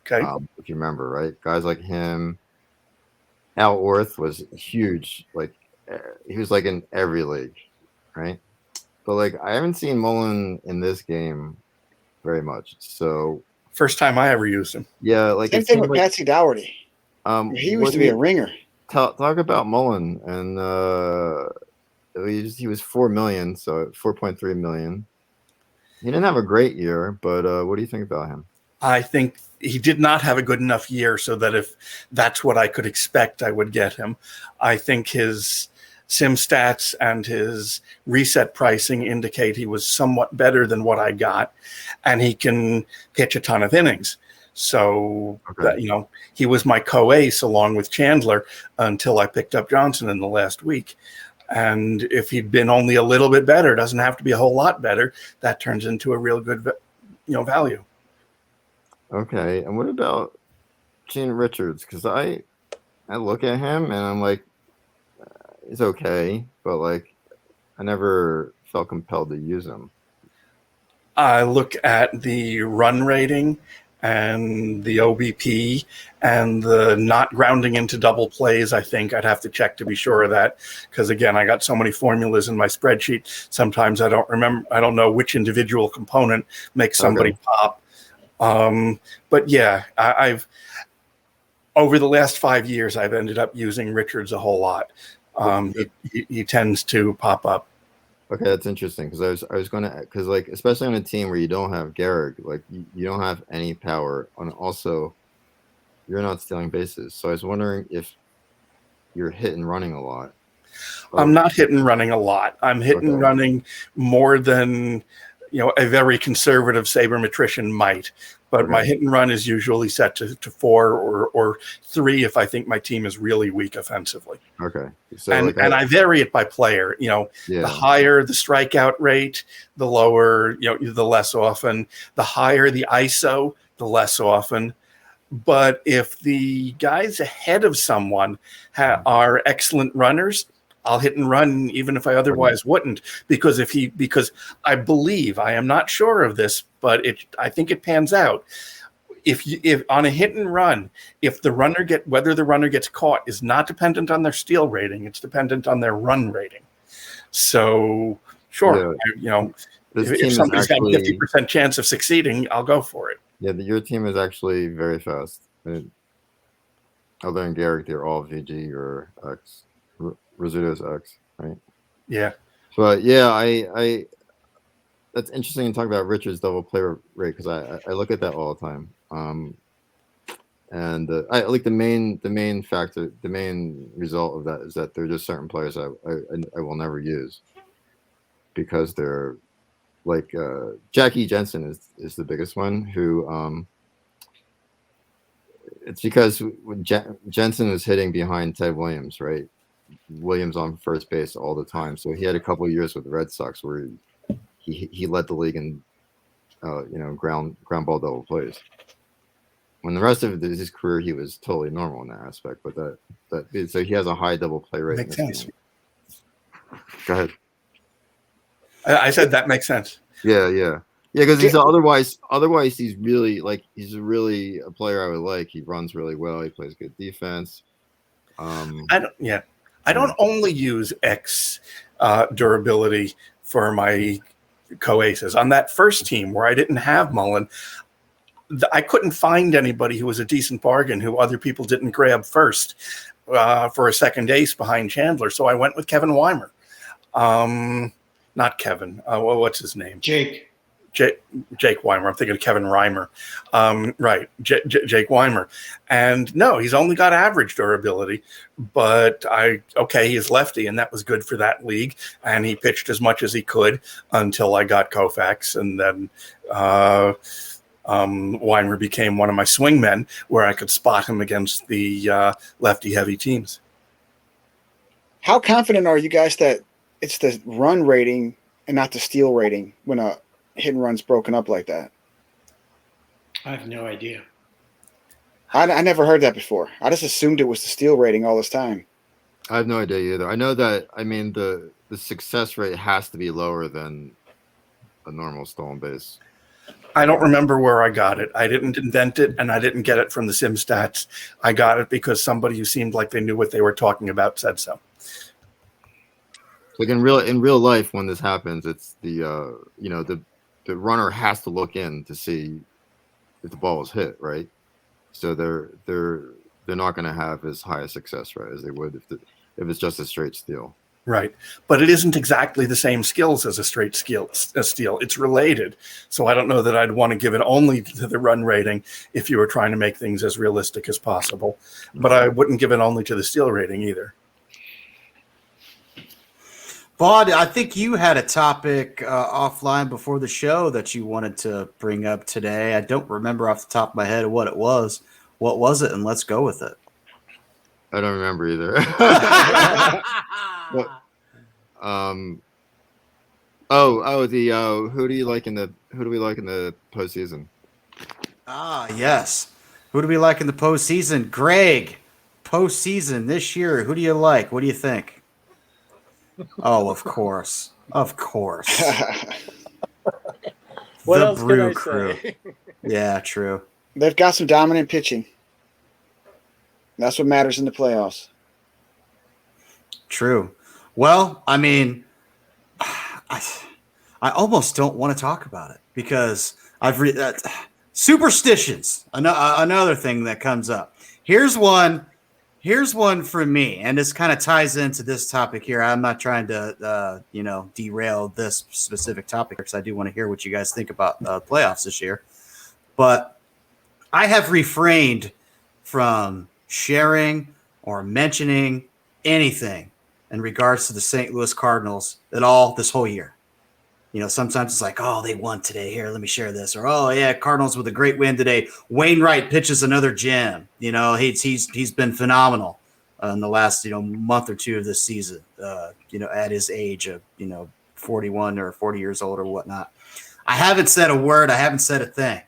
Okay. If you remember, right? Guys like him. Al Orth was huge. Like, he was like in every league, right? But like, I haven't seen Mullen in this game very much. So First time I ever used him. yeah, like Same it thing seemed with like, Patsy Dougherty. He used to be a ringer. talk about Mullen and he was 4 million, so 4.3 million. He didn't have a great year, but what do you think about him? I think he did not have a good enough year so that if that's what I could expect, I would get him. I think his sim stats and his reset pricing indicate he was somewhat better than what I got, and he can pitch a ton of innings. So, Okay. he was my co-ace along with Chandler until I picked up Johnson in the last week. And if he'd been only a little bit better, doesn't have to be a whole lot better, that turns into a real good, value. Okay, and what about Gene Richards? Because I look at him and I'm like, he's okay, but like, I never felt compelled to use him. I look at the run rating and the OBP and the not grounding into double plays. I think I'd have to check to be sure of that, because again, I got so many formulas in my spreadsheet. Sometimes I don't remember. I don't know which individual component makes somebody pop. But yeah, I've over the last 5 years, I've ended up using Richards a whole lot. He tends to pop up. Okay, that's interesting, because I was going to, because like, especially on a team where you don't have Gehrig, like you don't have any power, and also you're not stealing bases. So I was wondering if you're hit and running a lot. I'm not hit and running a lot. I'm hit and running more than a very conservative sabermetrician might. But my hit and run is usually set to 4 or 3 if I think my team is really weak offensively. Okay. So and I vary it by player. The higher the strikeout rate, the lower, the less often. The higher the ISO, the less often. But if the guys ahead of someone are excellent runners, I'll hit and run even if I otherwise wouldn't, because I believe, I am not sure of this, but I think it pans out. If on a hit and run, whether the runner gets caught is not dependent on their steal rating, it's dependent on their run rating. So sure, if somebody's got a 50% chance of succeeding, I'll go for it. Yeah, your team is actually very fast. Other than Gehrig, they're all VG or X. Rizzuto's X, right? Yeah. But yeah, I that's interesting to talk about Richards' double play rate, because I look at that all the time. And I like the main factor, the main result of that is that there are just certain players I will never use, because they're like Jackie Jensen is the biggest one, who it's because Jensen is hitting behind Ted Williams, right? Williams on first base all the time. So he had a couple of years with the Red Sox where he led the league in ground ball double plays. When the rest of his career, he was totally normal in that aspect. But so he has a high double play rate. Makes sense. Go ahead. I said that makes sense. Yeah. Because he's otherwise he's really a player I would like. He runs really well. He plays good defense. I don't only use X durability for my co-aces. On that first team where I didn't have Mullen, I couldn't find anybody who was a decent bargain who other people didn't grab first for a second ace behind Chandler. So I went with Kevin Weimer. Not Kevin. What's his name? Jake Weimer. I'm thinking of Kevin Reimer. Right. Jake Weimer. And no, he's only got average durability, but he's lefty, and that was good for that league. And he pitched as much as he could until I got Koufax, and then Weimer became one of my swing men where I could spot him against the lefty heavy teams. How confident are you guys that it's the run rating and not the steal rating when a hit and run's broken up like that? I have no idea. I never heard that before. I just assumed it was the steal rating all this time. I have no idea either. I know that, the success rate has to be lower than a normal stolen base. I don't remember where I got it. I didn't invent it, and I didn't get it from the sim stats. I got it because somebody who seemed like they knew what they were talking about said so. Like in real life, when this happens, it's the runner has to look in to see if the ball is hit, right? So they're not going to have as high a success rate as they would if it's just a straight steal. Right. But it isn't exactly the same skills as a straight steal. It's related. So I don't know that I'd want to give it only to the run rating if you were trying to make things as realistic as possible. But I wouldn't give it only to the steal rating either. Baud, I think you had a topic offline before the show that you wanted to bring up today. I don't remember off the top of my head what it was. What was it? And let's go with it. I don't remember either. Who do we like in the postseason? Ah, yes. Who do we like in the postseason? Greg, postseason this year. Who do you like? What do you think? Oh, of course. Of course. What The else can Brew I Crew. say? Yeah, true. They've got some dominant pitching. That's what matters in the playoffs. True. Well, I mean, I almost don't want to talk about it because I've read that superstitions. Another thing that comes up. Here's one from me, and this kind of ties into this topic here. I'm not trying to, derail this specific topic because I do want to hear what you guys think about playoffs this year. But I have refrained from sharing or mentioning anything in regards to the St. Louis Cardinals at all this whole year. Sometimes it's like, oh, they won today. Here, let me share this. Or, oh, yeah, Cardinals with a great win today. Wainwright pitches another gem. He's been phenomenal in the last, month or two of this season, at his age of, 41 or 40 years old or whatnot. I haven't said a word. I haven't said a thing.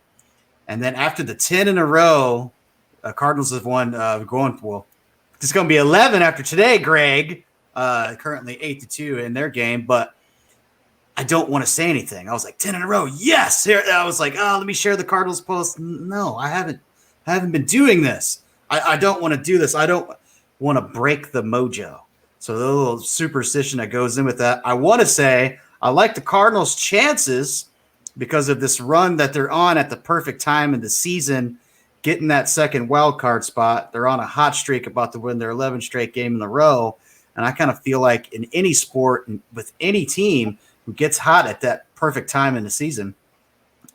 And then after the 10 in a row, Cardinals have won it's going to be 11 after today, Greg, currently 8-2 in their game, but I don't want to say anything. I was like 10 in a row. Yes. Here, I was like, oh, let me share the Cardinals post. No, I haven't been doing this. I don't want to do this. I don't want to break the mojo. So the little superstition that goes in with that, I want to say I like the Cardinals' chances because of this run that they're on at the perfect time in the season, getting that second wild card spot. They're on a hot streak, about to win their 11th straight game in a row. And I kind of feel like in any sport and with any team who gets hot at that perfect time in the season,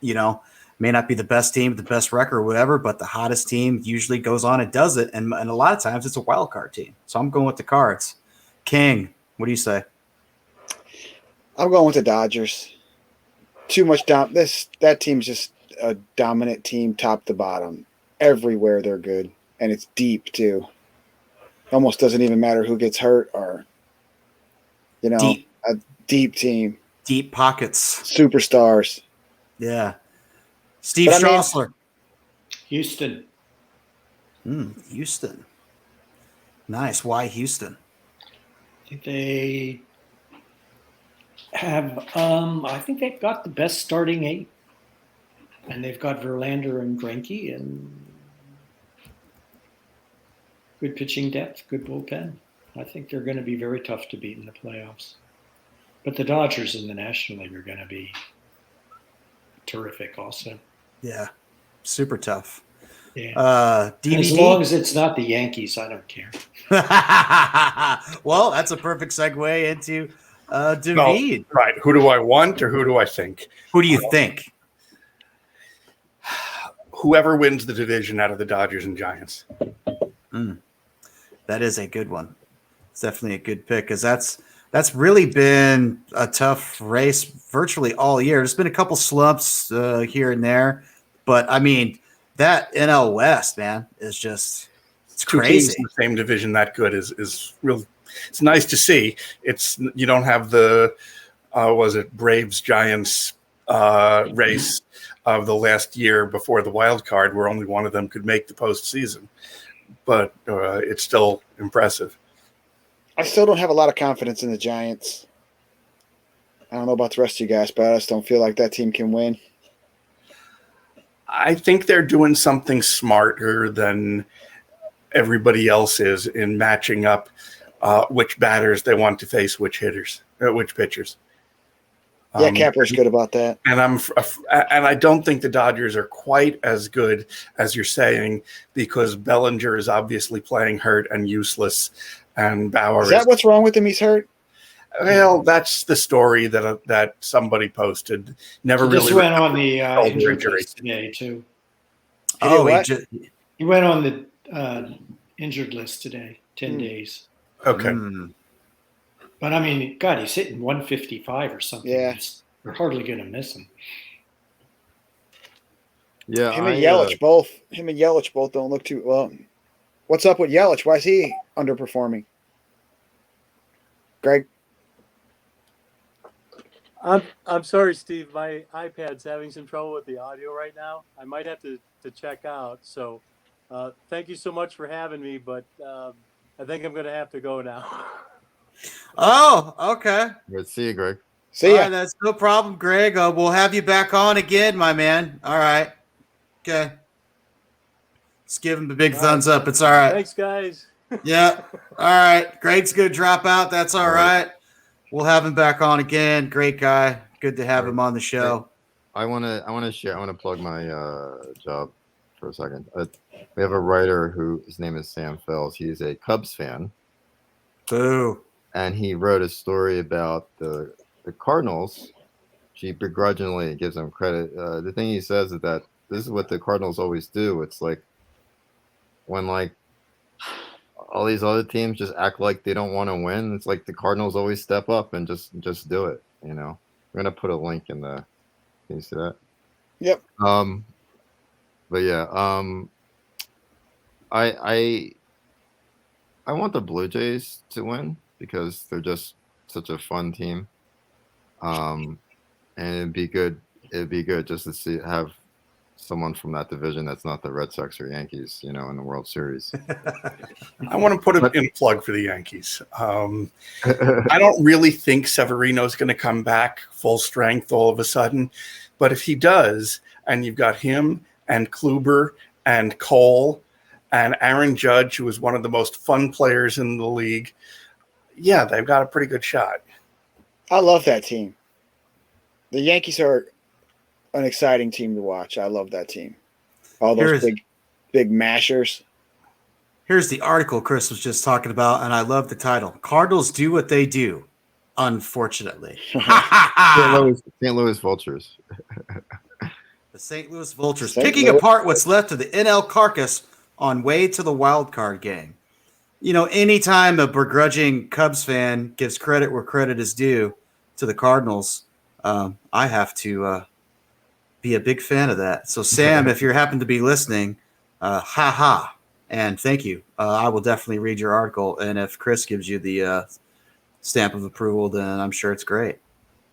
may not be the best team, the best record or whatever, but the hottest team usually goes on and does it. And a lot of times it's a wild card team. So I'm going with the Cards. King, what do you say? I'm going with the Dodgers. Too much that team's just a dominant team, top to bottom. Everywhere they're good, and it's deep too. Almost doesn't even matter who gets hurt or, Deep. A deep team, Deep pockets. superstars. Yeah. Steve But I mean- Strausler. Houston. Houston. Nice. Why Houston? I think they have. I think they've got the best starting 8, and they've got Verlander and Greinke and good pitching depth, good bullpen. I think they're going to be very tough to beat in the playoffs. But the Dodgers in the National League are going to be terrific also. Yeah. Super tough. Yeah. DVD. As long as it's not the Yankees, I don't care. Well, that's a perfect segue into No, David. right. Who do I want or who do I think? Who do you think? Whoever wins the division out of the Dodgers and Giants. That is a good one. It's definitely a good pick because that's really been a tough race virtually all year. There's been a couple slumps here and there, but I mean that NL West, man, is just it's Two crazy. teams in the same division that good is real. It's nice to see. You don't have the Braves Giants race of the last year before the wild card, where only one of them could make the postseason. But it's still impressive. I still don't have a lot of confidence in the Giants. I don't know about the rest of you guys, but I just don't feel like that team can win. I think they're doing something smarter than everybody else is in matching up which batters they want to face, which pitchers. Yeah, Kepler's good about that. And I don't think the Dodgers are quite as good as you're saying because Bellinger is obviously playing hurt and useless, and Bauer Is that what's wrong with him? He's hurt. Well, that's the story that somebody posted. Never He really just went on the shoulder injured injury. list today too. He did what? He went on the injured list today, 10 days. Okay. But I mean, God, he's hitting 155 or something. Yeah. They're hardly going to miss him. Yeah, Him and Yelich both don't look too well. What's up with Yelich? Why is he underperforming? Greg? I'm sorry, Steve. My iPad's having some trouble with the audio right now. I might have to check out. So thank you so much for having me, but I think I'm going to have to go now. Oh, okay. Good to see you, Greg. See ya. All right, that's no problem, Greg. We'll have you back on again, my man. All right. Okay. Let's give him a big thumbs up. It's all right. Thanks, guys. Yeah. All right. Greg's going to drop out. That's all right. We'll have him back on again. Great guy. Good to have him on the show. I want to plug my job for a second. We have a writer his name is Sam Fells. He's a Cubs fan. Boo. And he wrote a story about the Cardinals. She begrudgingly gives them credit. The thing he says is that this is what the Cardinals always do. It's like when like all these other teams just act like they don't want to win. It's like the Cardinals always step up and just do it. You know, we're gonna put a link in the. Can you see that? Yep. But yeah. I want the Blue Jays to win because they're just such a fun team. And it'd be good just to have someone from that division that's not the Red Sox or Yankees, in the World Series. I want to put in a plug for the Yankees. I don't really think Severino's going to come back full strength all of a sudden, but if he does, and you've got him and Kluber and Cole and Aaron Judge, who is one of the most fun players in the league, yeah, they've got a pretty good shot. I love that team. The Yankees are an exciting team to watch. I love that team. All those big mashers. Here's the article Chris was just talking about, and I love the title. Cardinals do what they do, unfortunately. St. Louis Vultures. The St. Louis Vultures picking apart what's left of the NL carcass on way to the wild card game. Anytime a begrudging Cubs fan gives credit where credit is due to the Cardinals, I have to be a big fan of that. So, Sam, if you happen to be listening, and thank you. I will definitely read your article, and if Chris gives you the stamp of approval, then I'm sure it's great.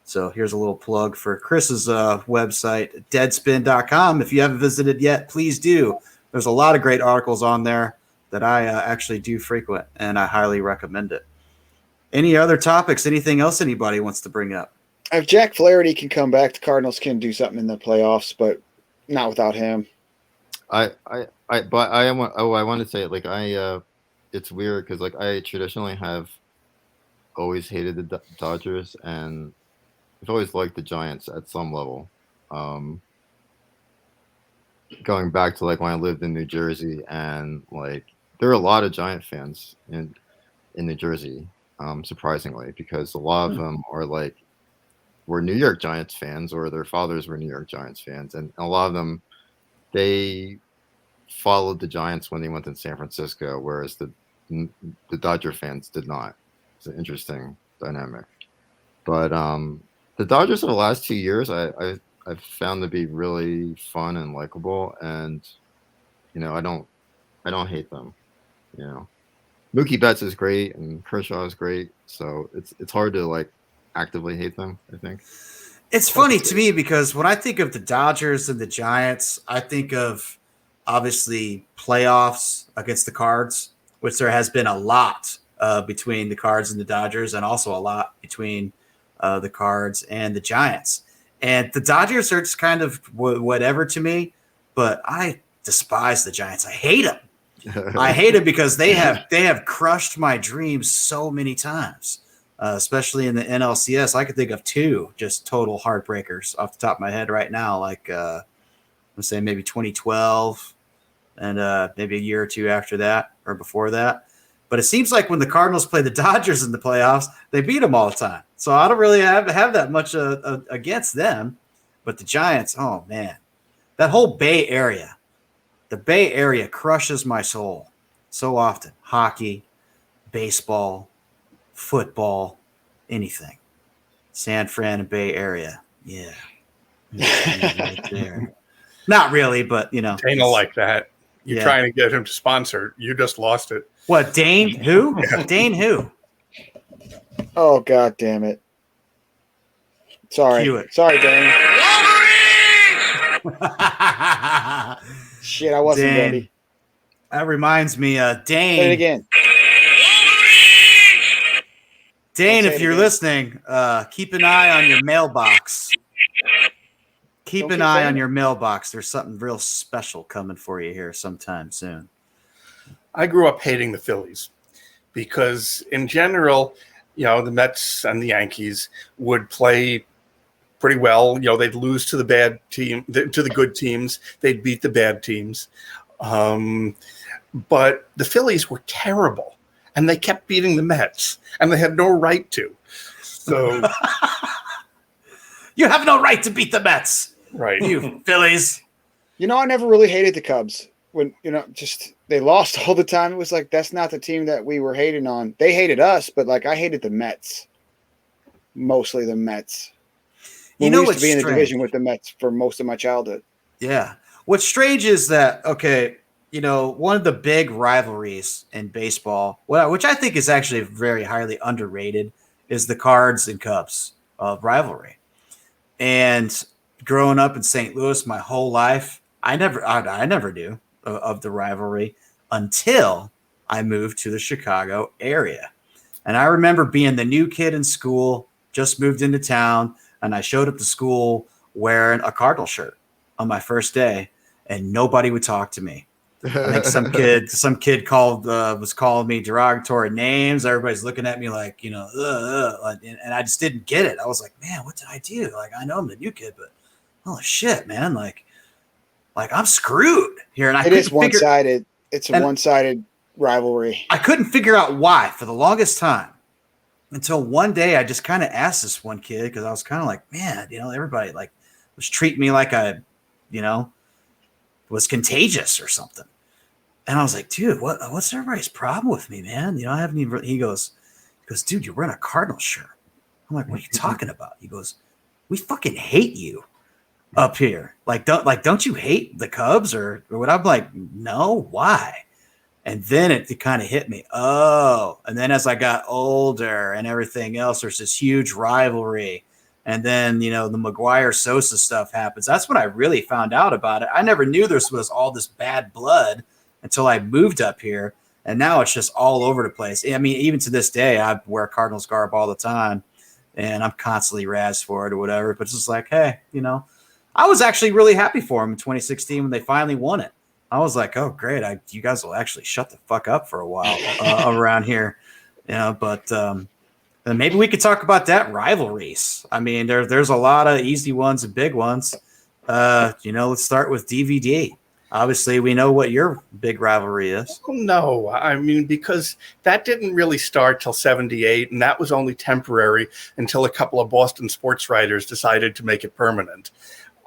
So here's a little plug for Chris's website, deadspin.com. If you haven't visited yet, please do. There's a lot of great articles on there that I actually do frequent, and I highly recommend it. Any other topics? Anything else anybody wants to bring up? If Jack Flaherty can come back, the Cardinals can do something in the playoffs, but not without him. I want to say it's weird because I traditionally have always hated the Dodgers, and I've always liked the Giants at some level. Going back to when I lived in New Jersey, and there are a lot of Giant fans in New Jersey, surprisingly, because a lot of them were New York Giants fans, or their fathers were New York Giants fans, and a lot of them they followed the Giants when they went to San Francisco, whereas the Dodger fans did not. It's an interesting dynamic. But the Dodgers of the last 2 years, I've found to be really fun and likable, and I don't hate them. Mookie Betts is great, and Kershaw is great, so it's hard to actively hate them, I think. It's funny to me because when I think of the Dodgers and the Giants, I think of obviously playoffs against the Cards, which there has been a lot between the Cards and the Dodgers, and also a lot between the Cards and the Giants. And the Dodgers are just kind of whatever to me, but I despise the Giants. I hate them. I hate them because they have crushed my dreams so many times. Especially in the NLCS, I could think of two just total heartbreakers off the top of my head right now. I'm saying maybe 2012 and maybe a year or two after that or before that. But it seems like when the Cardinals play the Dodgers in the playoffs, they beat them all the time. So I don't really have that much against them. But the Giants, oh, man. That whole Bay Area, the Bay Area crushes my soul so often. Hockey, baseball, football, anything. San Fran and Bay Area. Yeah. Right there. Not really, but, Dana like that. You're trying to get him to sponsor. You just lost it. What, Dane? Who? Dane who? Oh, God damn it. Sorry. Huett. Sorry, Dane. Shit, I wasn't Dane. ready. That reminds me, Dane. Say it again. Dane, Don't say if it you're again. listening, keep an eye on your mailbox. Keep an eye on your mailbox. There's something real special coming for you here sometime soon. I grew up hating the Phillies because, in general, the Mets and the Yankees would play pretty well. They'd lose to the bad team, to the good teams. They'd beat the bad teams. But the Phillies were terrible, and they kept beating the Mets, and they had no right to. So you have no right to beat the Mets. Right. You Phillies. I never really hated the Cubs. When, just they lost all the time. It was like, that's not the team that we were hating on. They hated us, but like I hated the Mets. Mostly the Mets. We used to be in the division with the Mets for most of my childhood. Yeah. What's strange is that, one of the big rivalries in baseball, which I think is actually very highly underrated, is the Cards and Cubs rivalry. And growing up in St. Louis my whole life, I never knew of the rivalry until I moved to the Chicago area. And I remember being the new kid in school, just moved into town, and I showed up to school wearing a Cardinal shirt on my first day, and nobody would talk to me. I think some kid was calling me derogatory names. Everybody's looking at me like, and I just didn't get it. I was like, man, what did I do? Like, I know I'm the new kid, but holy shit, man, like I'm screwed here. And it is one-sided. It's a one-sided rivalry. I couldn't figure out why for the longest time until one day I just kind of asked this one kid, because I was kind of like, man, everybody like was treating me like I, was contagious or something. And I was like, dude, what's everybody's problem with me, man? I haven't even. He goes, dude, you're wearing a Cardinal shirt. I'm like, what are you talking about? He goes, we fucking hate you up here. Don't you hate the Cubs or what? I'm like, no, why? And then it kind of hit me. Oh, and then as I got older and everything else, there's this huge rivalry. And then, the McGuire Sosa stuff happens. That's when I really found out about it. I never knew there was all this bad blood until I moved up here. And now it's just all over the place. I mean, even to this day, I wear Cardinals garb all the time. And I'm constantly razzed for it or whatever. But it's just like, hey, I was actually really happy for them in 2016 when they finally won it. I was like, oh, great. You guys will actually shut the fuck up for a while around here. But maybe we could talk about that rivalries. I mean, there's a lot of easy ones and big ones. Let's start with DVD. Obviously, we know what your big rivalry is. No, I mean, because that didn't really start till 78, and that was only temporary until a couple of Boston sports writers decided to make it permanent.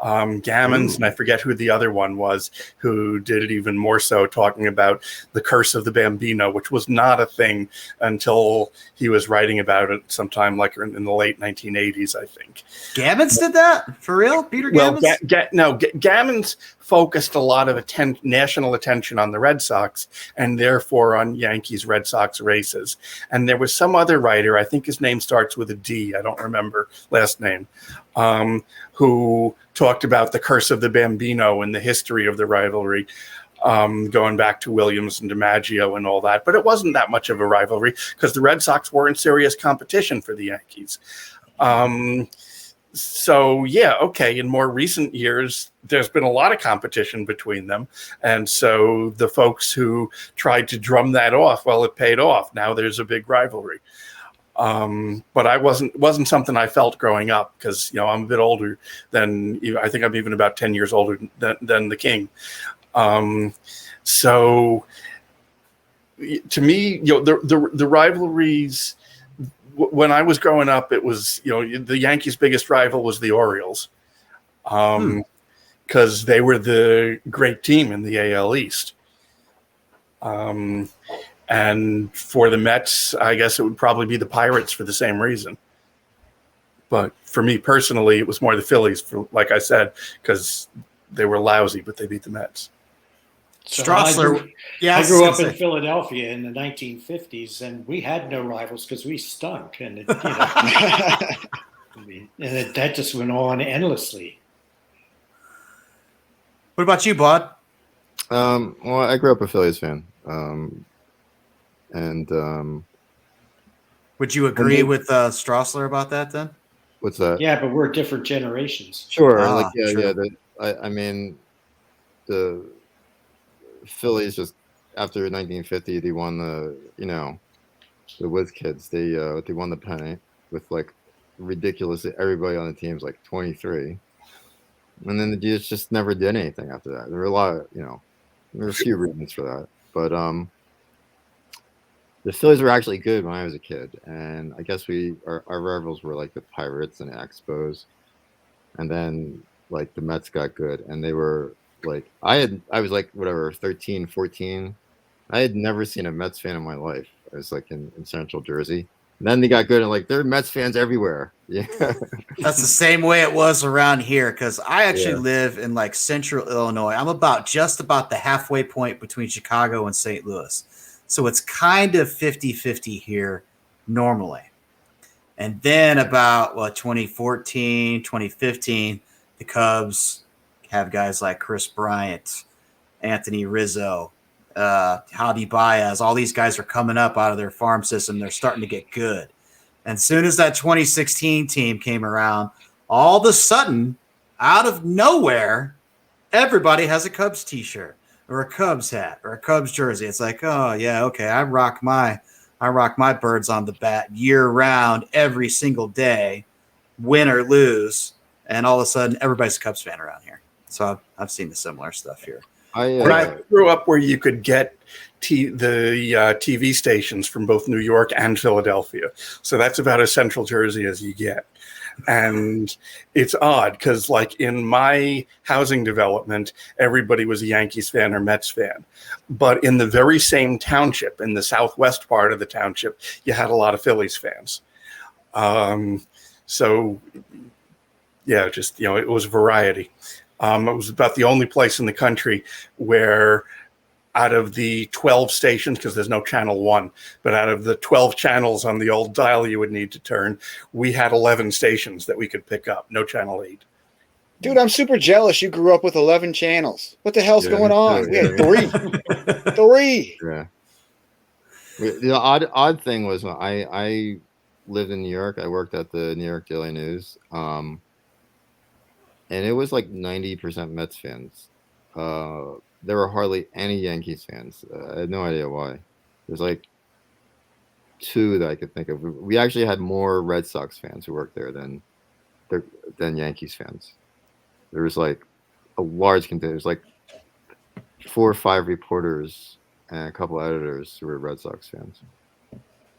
Gammons, and I forget who the other one was, who did it even more so, talking about the curse of the Bambino, which was not a thing until he was writing about it sometime like in the late 1980s, I think. Gammons did that? For real? Peter Gammons? Well, Gammons focused a lot of national attention on the Red Sox and therefore on Yankees Red Sox races. And there was some other writer, I think his name starts with a D, I don't remember last name, who talked about the curse of the Bambino and the history of the rivalry, going back to Williams and DiMaggio and all that. But it wasn't that much of a rivalry because the Red Sox were in serious competition for the Yankees. So, yeah, okay, in more recent years, there's been a lot of competition between them. And so the folks who tried to drum that off, well, it paid off. Now there's a big rivalry. But I wasn't something I felt growing up because, I'm a bit older than, I think I'm even about 10 years older than the King. So to me, the rivalries. When I was growing up, it was the Yankees' biggest rival was the Orioles, because they were the great team in the AL East. And for the Mets, I guess it would probably be the Pirates for the same reason. But for me personally, it was more the Phillies, like I said, because they were lousy, but they beat the Mets. So Strassler. I grew up in Philadelphia in the 1950s, and we had no rivals because we stunk. And, that just went on endlessly. What about you, Baud? Well, I grew up a Phillies fan. Would you agree with Strausler about that then? What's that? Yeah, but we're different generations. Sure. True. I mean, the Phillies just after 1950, they won the Wiz kids. They won the pennant with like ridiculous. Everybody on the team's like 23, and then the Dudes just never did anything after that. There were a lot of there were a few reasons for that, but the Phillies were actually good when I was a kid, and I guess our rivals were like the Pirates and Expos, and then like the Mets got good, and they were like I was like 13, 14. I had never seen a Mets fan in my life. I was like in Central Jersey. And then they got good, and like there are Mets fans everywhere. Yeah, that's the same way it was around here because I actually live in like Central Illinois. I'm just about the halfway point between Chicago and St. Louis. So it's kind of 50-50 here normally. And then about 2014, 2015, the Cubs have guys like Chris Bryant, Anthony Rizzo, Javi Baez. All these guys are coming up out of their farm system. They're starting to get good. And as soon as that 2016 team came around, all of a sudden, out of nowhere, everybody has a Cubs t-shirt or a Cubs hat or a Cubs jersey. It's like, oh yeah, okay. I rock my birds on the bat year round, every single day, win or lose. And all of a sudden, everybody's a Cubs fan around here. So I've seen the similar stuff here. I grew up where you could get the TV stations from both New York and Philadelphia. So that's about as Central Jersey as you get. And it's odd because like in my housing development, everybody was a Yankees fan or Mets fan. But in the very same township, in the southwest part of the township, you had a lot of Phillies fans. So yeah, just, it was variety. It was about the only place in the country where out of the 12 stations, because there's no channel 1, but out of the 12 channels on the old dial you would need to turn, we had 11 stations that we could pick up, no channel 8. Dude, I'm super jealous you grew up with 11 channels. What the hell's going on? We had 3. 3. Yeah. The odd thing was when I lived in New York, I worked at the New York Daily News, and it was like 90% Mets fans. There were hardly any Yankees fans. I had no idea why. There's like 2 that I could think of. We actually had more Red Sox fans who worked there than Yankees fans. There was like a large contingent. There's like 4 or 5 reporters and a couple editors who were Red Sox fans.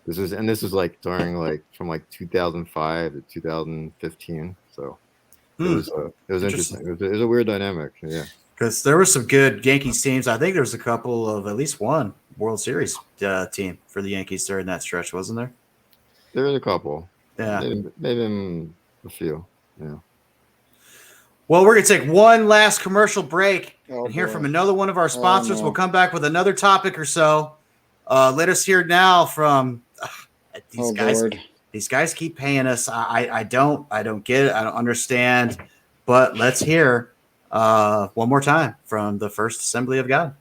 This was like during like from like 2005 to 2015. So it was interesting. It was a weird dynamic. Yeah. Because there were some good Yankees teams. I think there was a couple of at least one World Series team for the Yankees during that stretch, wasn't there? There was a couple. Yeah. Maybe a few. Yeah. Well, we're going to take one last commercial break and hear from another one of our sponsors. No. We'll come back with another topic or so. Let us hear now from these guys. Lord. These guys keep paying us. I don't get it. I don't understand. But let's hear one more time from the First Assembly of God.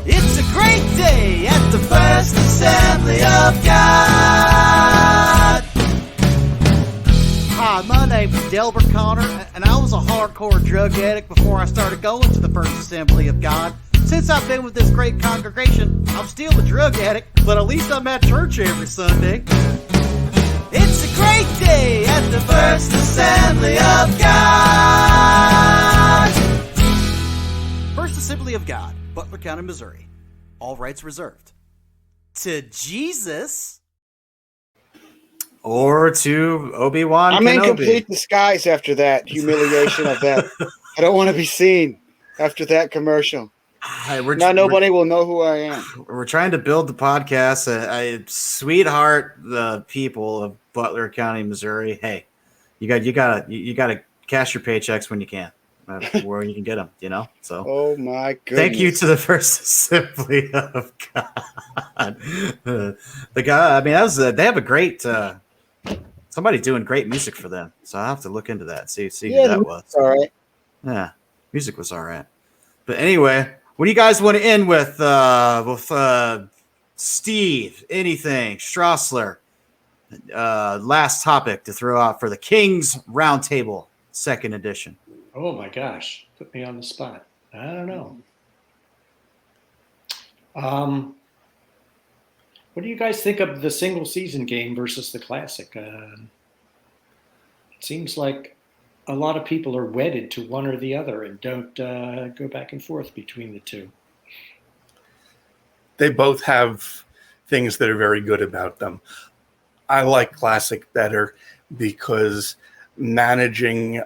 It's a great day at the First Assembly of God. Hi, my name is Delbert Connor, and I was a hardcore drug addict before I started going to the First Assembly of God. Since I've been with this great congregation, I'm still a drug addict, but at least I'm at church every Sunday. It's a great day at the First Assembly of God. First Assembly of God, Butler County, Missouri. All rights reserved. To Jesus Or to Obi-Wan I'm in Kenobi. complete disguise after that humiliation of that. I don't want to be seen after that commercial. Now nobody will know who I am. We're trying to build the podcast. Sweetheart, the people of Butler County, Missouri. Hey, you gotta cash your paychecks when you can, where you can get them. So. Oh my goodness! Thank you to the First Assembly of God. The guy. I mean, they have a great. Somebody doing great music for them. So I will have to look into that. See who that was. All right. Yeah, music was all right. But anyway, what do you guys want to end with? Steve, anything, Strausler. Last topic to throw out for the King's Roundtable, 2nd edition. Oh my gosh, put me on the spot. I don't know. What do you guys think of the single season game versus the classic? It seems like a lot of people are wedded to one or the other and don't go back and forth between the two. They both have things that are very good about them. I like classic better because managing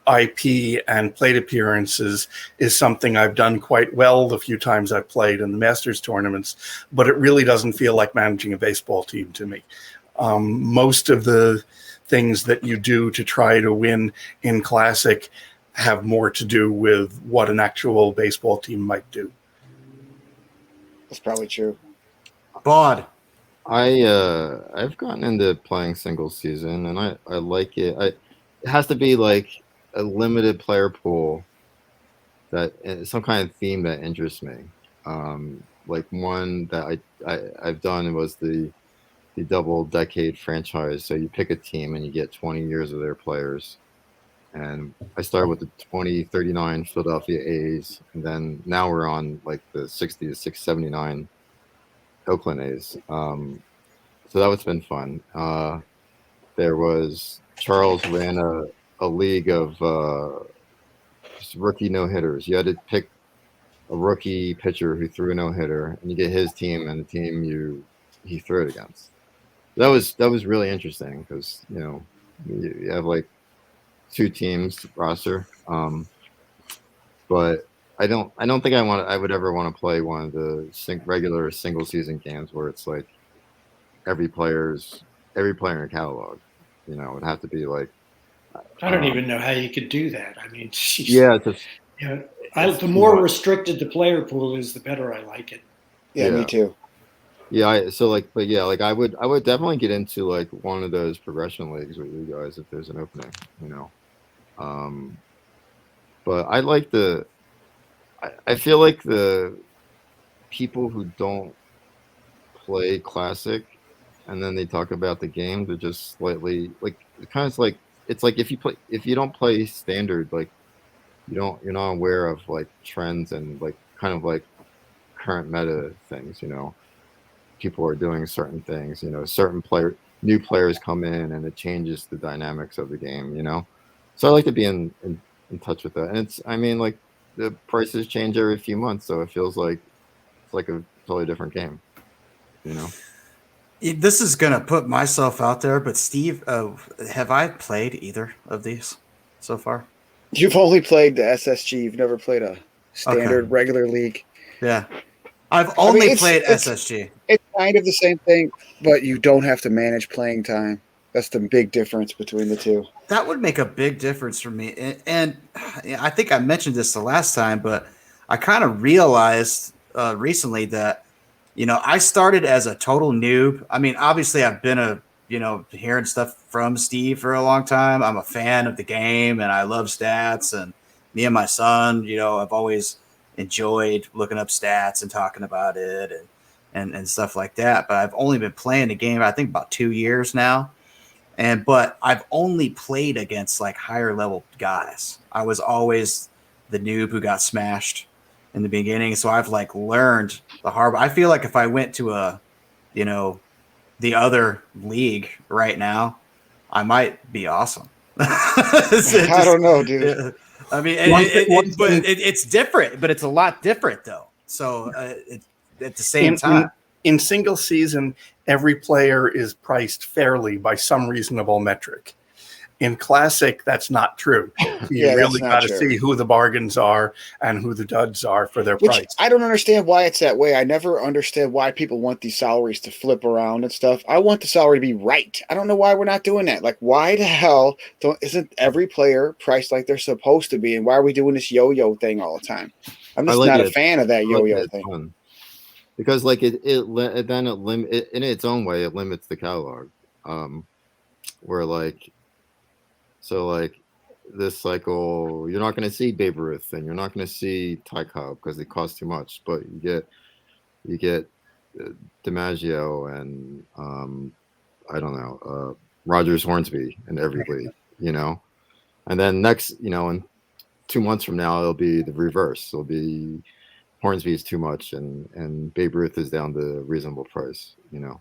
IP and plate appearances is something I've done quite well the few times I've played in the Masters tournaments, but it really doesn't feel like managing a baseball team to me. Most of the things that you do to try to win in Classic have more to do with what an actual baseball team might do. That's probably true. Baud. I've gotten into playing single season, and I like it. It has to be like a limited player pool, that some kind of theme that interests me. Like one that I've done was the double decade franchise. So you pick a team and you get 20 years of their players. And I started with the 2039 Philadelphia A's, and then now we're on like the 60 to 679 Oakland A's. So that's been fun. There was Charles ran a league of just rookie no-hitters. You had to pick a rookie pitcher who threw a no-hitter, and you get his team and the team he threw it against. That was really interesting because you have like 2 teams roster, but I don't think I would ever want to play one of the regular single season games where it's like every player in a catalog. It would have to be like. I don't even know how you could do that. I mean, geez. Yeah, the more restricted the player pool is, the better I like it. Yeah, me too. Yeah, I would definitely get into like one of those progression leagues with you guys if there's an opening, But I like I feel like the people who don't play Classic and then they talk about the game, they're just slightly like kind of like it's like if you don't play Standard, like you're not aware of like trends and like kind of like current meta things, People are doing certain things, certain new players come in and it changes the dynamics of the game, So I like to be in touch with that. And like the prices change every few months, so it feels like it's like a totally different game, This is going to put myself out there, but Steve, have I played either of these so far? You've only played the SSG. You've never played a standard regular league. Yeah. I've only played SSG. It's kind of the same thing, but you don't have to manage playing time. That's the big difference between the two. That would make a big difference for me. And I think I mentioned this the last time, but I kind of realized recently that, I started as a total noob. I mean, obviously I've been hearing stuff from Steve for a long time. I'm a fan of the game and I love stats, and me and my son, I've always enjoyed looking up stats and talking about it and stuff like that. But I've only been playing the game, I think, about 2 years now. But I've only played against like higher level guys. I was always the noob who got smashed in the beginning. So I've like learned the hard. I feel like if I went to the other league right now, I might be awesome. I don't know, dude. I mean, One thing- it's different, but it's a lot different though. So at the same time, in single season, every player is priced fairly by some reasonable metric. In Classic, that's not true. You Yeah, that's really not got to true. see who the bargains are and who the duds are for their Which price. I don't understand why it's that way. I never understand why people want these salaries to flip around and stuff. I want the salary to be right. I don't know why we're not doing that. Like, why the hell isn't every player priced like they're supposed to be? And why are we doing this yo-yo thing all the time? I'm just not a fan of that yo-yo thing. Fun. Because like it in its own way it limits the catalog. Where like this cycle, you're not going to see Babe Ruth and you're not going to see Ty Cobb because they cost too much. But you get DiMaggio and I don't know Rogers Hornsby in every league, you know. And then next, you know, in 2 months from now, it'll be the reverse. It'll be Hornsby is too much and Babe Ruth is down to reasonable price, you know.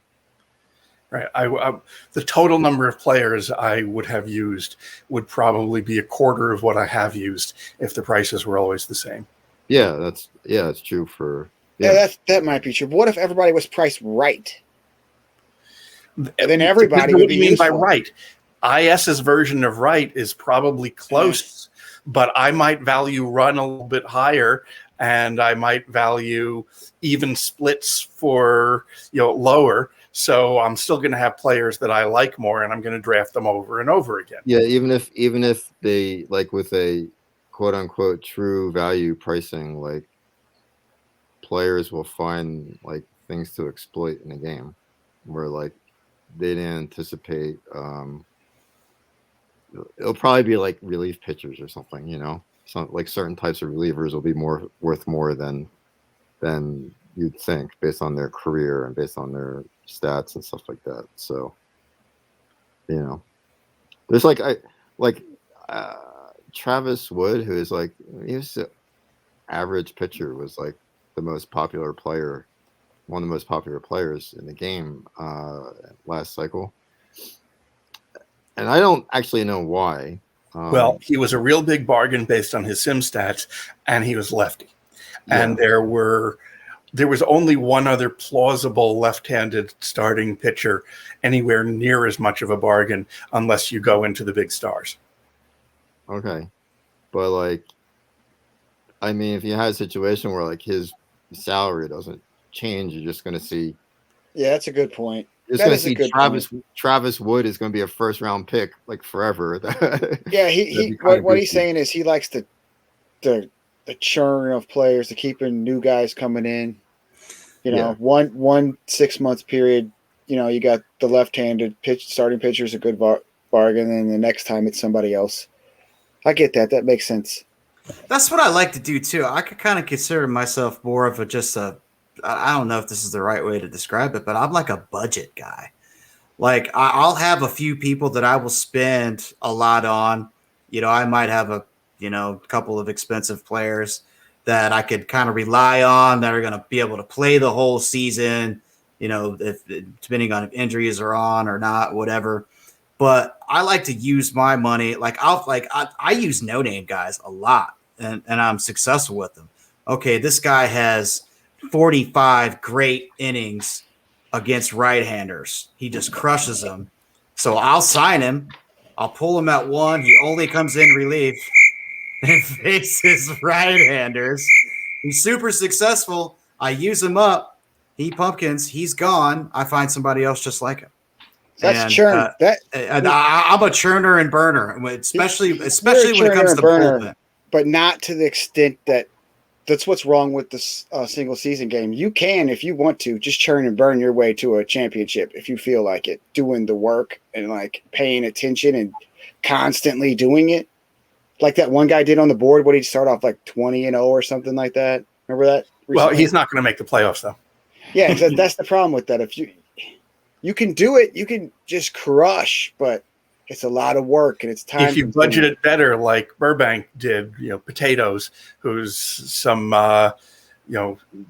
Right. The total number of players I would have used would probably be a quarter of what I have used if the prices were always the same. Yeah, it's true for that might be true. But what if everybody was priced right? And then everybody what would do be you mean useful. by right? IS's version of right is probably close, but I might value run a little bit higher, and I might value even splits for lower. So I'm still going to have players that I like more, and I'm going to draft them over and over again. Yeah, even if they like with a quote unquote true value pricing, like players will find like things to exploit in a game where like they didn't anticipate. It'll probably be like relief pitchers or something, you know. So like certain types of relievers will be worth more than you'd think based on their career and based on their stats and stuff like that. So, you know, there's Travis Wood, who is like, he was an average pitcher, was like the most popular player, one of the most popular players in the game last cycle. And I don't actually know why. Well, he was a real big bargain based on his sim stats, and he was lefty. Yeah. And there was only one other plausible left-handed starting pitcher anywhere near as much of a bargain, unless you go into the big stars. Okay. But like, I mean, if you had a situation where like his salary doesn't change, you're just going to see. Yeah, that's a good point. You're just going to see Travis Wood is going to be a first round pick like forever. Yeah, what he's saying is he likes the churn of players, the keeping new guys coming in. You know, one 6 month period, you know, you got the left-handed starting pitcher is a good bargain, and the next time it's somebody else. I get that. That makes sense. That's what I like to do too. I could kind of consider myself more of I don't know if this is the right way to describe it, but I'm like a budget guy. Like I'll have a few people that I will spend a lot on. You know, I might have a couple of expensive players that I could kind of rely on that are going to be able to play the whole season, you know, depending on if injuries are on or not, whatever. But I like to use my money. I use no-name guys a lot, and I'm successful with them. Okay, this guy has 45 great innings against right-handers. He just crushes them. So I'll sign him. I'll pull him at 1. He only comes in relief and faces right-handers. He's super successful. I use him up. He pumpkins. He's gone. I find somebody else just like him. That's churn. I'm a churner and burner, especially when it comes to bullpen. But not to the extent that's what's wrong with this single season game. You can, if you want to, just churn and burn your way to a championship if you feel like it, doing the work and like paying attention and constantly doing it. Like that one guy did on the board. What, he'd start off like 20-0 or something like that. Remember that? Recently? Well, he's not going to make the playoffs though. Yeah, that's the problem with that. If you can do it, you can just crush, but it's a lot of work and it's time. If you budget it better, like Burbank did, potatoes, who's some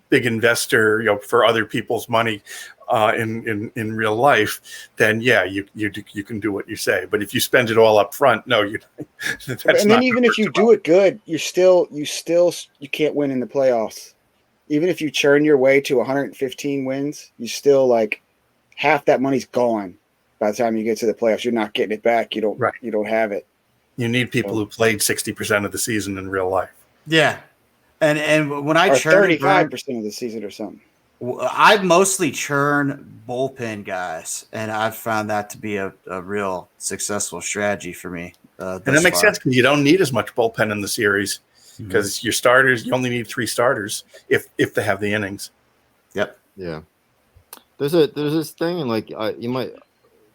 big investor, for other people's money in real life, then yeah, you can do what you say. But if you spend it all up front, no, that's and then not even if you do it good, you can't win in the playoffs. Even if you churn your way to 115 wins, you still like half that money's gone by the time you get to the playoffs. You're not getting it back. You don't have it. You need people who played 60% of the season in real life. Yeah. And when I or churn 35% of the season or something. I mostly churn bullpen guys, and I've found that to be a real successful strategy for me. And that makes sense because you don't need as much bullpen in the series because your starters, you only need 3 starters if they have the innings. Yep. Yeah. There's this thing, and like you might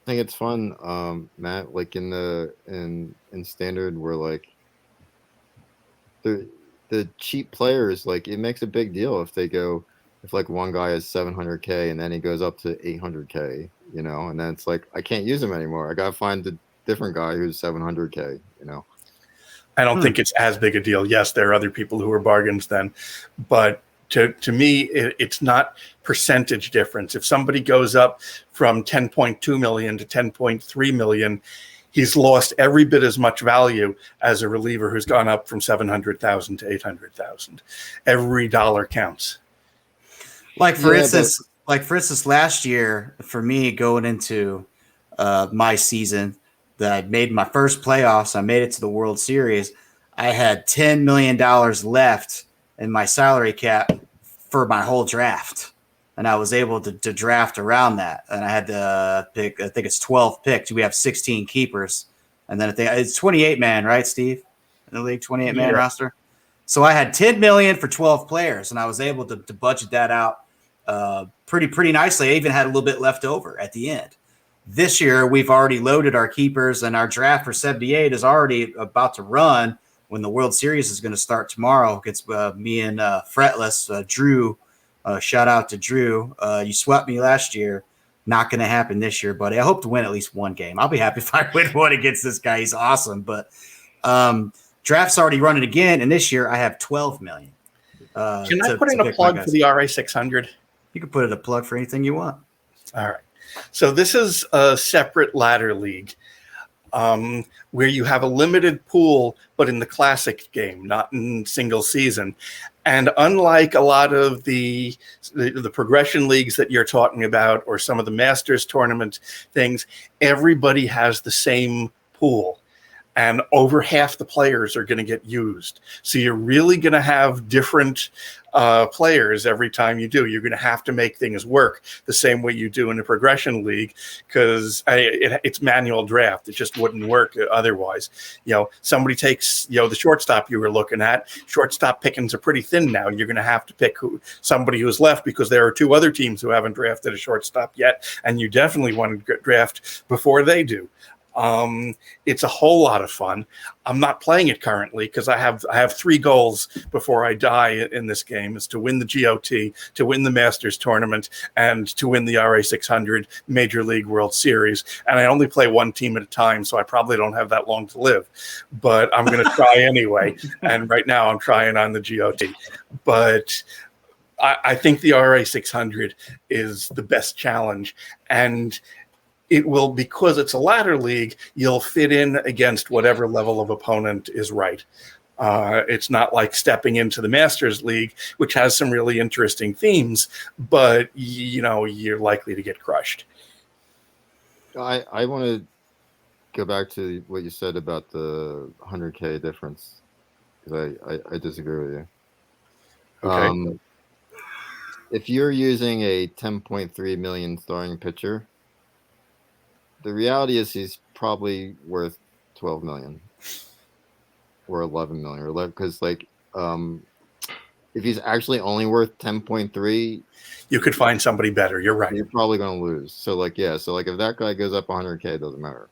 think it's fun, Matt, like in standard where like the cheap players, like it makes a big deal if like one guy is 700K and then he goes up to 800K, and then it's like I can't use him anymore. I gotta find a different guy who's 700K, I don't think it's as big a deal. Yes, there are other people who are bargains then, but to me, it's not percentage difference. If somebody goes up from 10.2 million to 10.3 million, he's lost every bit as much value as a reliever who's gone up from 700,000 to 800,000. Every dollar counts. Like for instance, last year for me going into my season that I made my first playoffs, I made it to the World Series. I had $10 million left in my salary cap for my whole draft. And I was able to draft around that. And I had to pick, I think it's 12 picks. We have 16 keepers. And then I think it's 28 man, right, Steve? In the league, 28 man roster. So I had 10 million for 12 players, and I was able to budget that out pretty nicely. I even had a little bit left over at the end. This year, we've already loaded our keepers, and our draft for 78 is already about to run when the World Series is going to start tomorrow. It's me and Fretless, Drew. Shout out to Drew. You swept me last year. Not going to happen this year, buddy. I hope to win at least one game. I'll be happy if I win one against this guy. He's awesome. But draft's already running again, and this year I have 12 million. Can I put in a plug for the RA600? You can put in a plug for anything you want. All right. So this is a separate ladder league where you have a limited pool, but in the classic game, not in single season. And unlike a lot of the progression leagues that you're talking about, or some of the Masters tournament things, everybody has the same pool. And over half the players are going to get used. So you're really going to have different players every time you do. You're going to have to make things work the same way you do in a progression league because it's manual draft. It just wouldn't work otherwise. Somebody takes, the shortstop you were looking at. Shortstop pickings are pretty thin now. You're going to have to pick somebody who's left because there are 2 other teams who haven't drafted a shortstop yet. And you definitely want to draft before they do. It's a whole lot of fun. I'm not playing it currently because I have 3 goals before I die in this game: is to win the GOT, to win the Masters tournament, and to win the RA600 Major League World Series. And I only play one team at a time, so I probably don't have that long to live. But I'm going to try anyway. And right now I'm trying on the GOT. But I think the RA600 is the best challenge. And it will, because it's a ladder league, you'll fit in against whatever level of opponent is right. It's not like stepping into the Masters League, which has some really interesting themes, but you're likely to get crushed. I want to go back to what you said about the 100K difference because I disagree with you. Okay. If you're using a 10.3 million starting pitcher, the reality is he's probably worth 12 million or 11 million or 11 because if he's actually only worth 10.3, you could find somebody better. You're right. You're probably going to lose. So if that guy goes up 100K, it doesn't matter.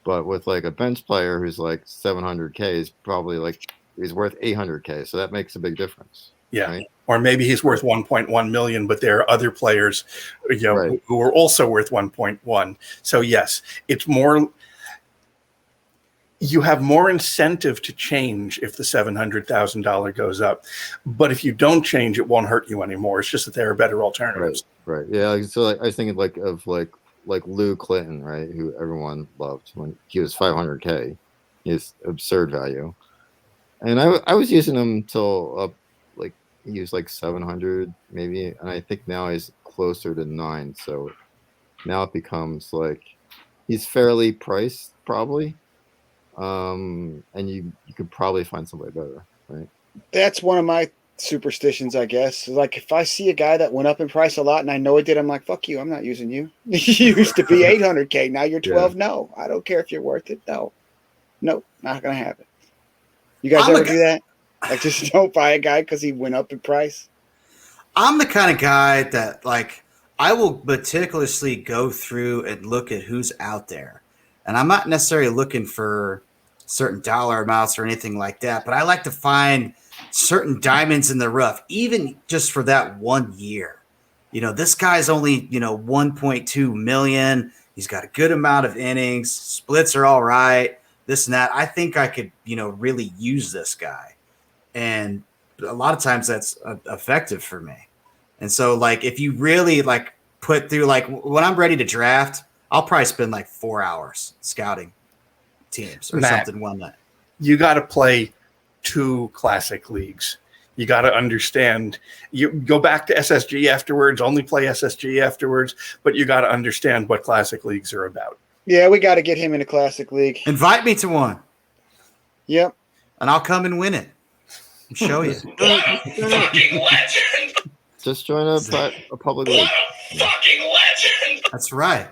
But with a bench player who's 700K, he's probably he's worth 800K. So that makes a big difference. Yeah. Right? Or maybe he's worth 1.1 million, but there are other players, right, who are also worth 1.1. So yes, it's more. you have more incentive to change if the $700,000 goes up. But if you don't change, it won't hurt you anymore. It's just that there are better alternatives. Right. Yeah. So I was thinking like Lou Clinton, right? Who everyone loved when he was 500K. His absurd value. And I was using him till up, like he was like 700 maybe. And I think now he's closer to 9. So now it becomes like he's fairly priced probably. And you could probably find somebody better, right? That's one of my superstitions, I guess. Like if I see a guy that went up in price a lot and I know it did, I'm like, fuck you, I'm not using you. You used to be 800K, now you're 12. Yeah. No, I don't care if you're worth it. No, not gonna happen. You guys ever do that? Like just don't buy a guy because he went up in price? I'm the kind of guy that like I will meticulously go through and look at who's out there. And I'm not necessarily looking for certain dollar amounts or anything like that, but I like to find certain diamonds in the rough, even just for that 1 year. You know, this guy's only, 1.2 million. He's got a good amount of innings. Splits are all right. This and that. I think I could, really use this guy. And a lot of times that's effective for me. And so, like, if you really, like, put through, like, when I'm ready to draft, I'll probably spend, like, 4 hours scouting teams or something one night. You got to play 2 classic leagues. You got to understand. You go back to SSG afterwards, only play SSG afterwards, but you got to understand what classic leagues are about. Yeah, we got to get him in a classic league. Invite me to one. Yep. And I'll come and win it. And show you. Fucking legend. Just join a public league. Fucking legend. That's right.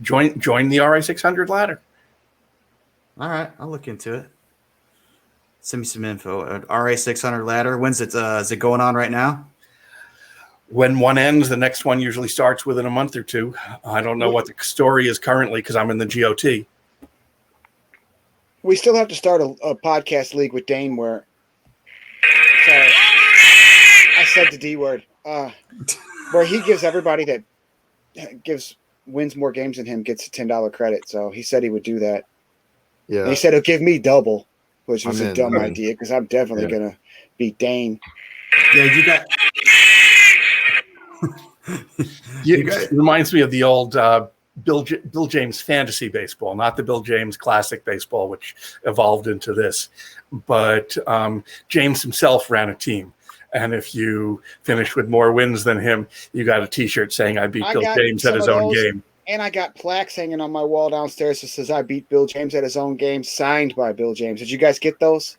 Join the RA 600 ladder. All right, I'll look into it. Send me some info. RA 600 ladder. When's it? Is it going on right now? When one ends, the next one usually starts within a month or two. I don't know what the story is currently because I'm in the GOT. We still have to start a podcast league with Dane where. Sorry, I said the D word. Where he gives everybody that wins more games than him gets a $10 credit. So he said he would do that. Yeah. And he said he'll give me double, which was a dumb idea because I'm definitely gonna beat Dane. Yeah, you got. It reminds me of the old Bill James fantasy baseball, not the Bill James classic baseball, which evolved into this. But James himself ran a team. And if you finish with more wins than him, you got a T-shirt saying, I beat Bill James at his own game. And I got plaques hanging on my wall downstairs that says, I beat Bill James at his own game, signed by Bill James. Did you guys get those?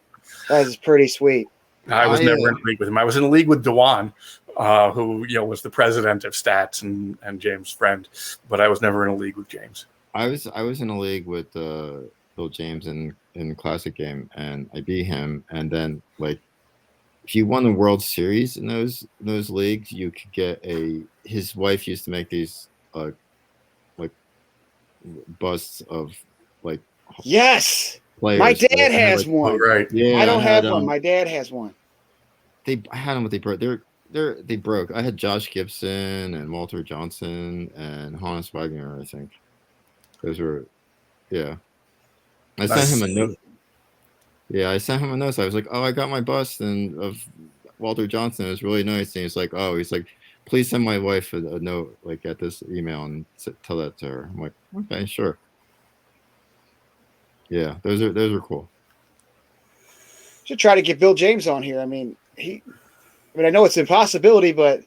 That is pretty sweet. I was never in a league with him. I was in a league with Dewan, who was the president of Stats and James' friend, but I was never in a league with James. I was in a league with Bill James in Classic Game, and I beat him. And then, like, if you won the World Series in those leagues, you could get his wife used to make these like busts of like yes players. My dad has one. Right. Yeah, I don't have one. My dad has one. I had them, but they broke. They broke. I had Josh Gibson and Walter Johnson and Hannes Wagner, I think. Those were, yeah. I sent him a note. Yeah, I sent him a note. So I was like, "Oh, I got my bust of Walter Johnson. It was really nice." And he's like, "Please send my wife a note, like at this email, and tell that to her." I'm like, "Okay, sure." Yeah, those are cool. Should try to get Bill James on here. I mean, I know it's an impossibility, but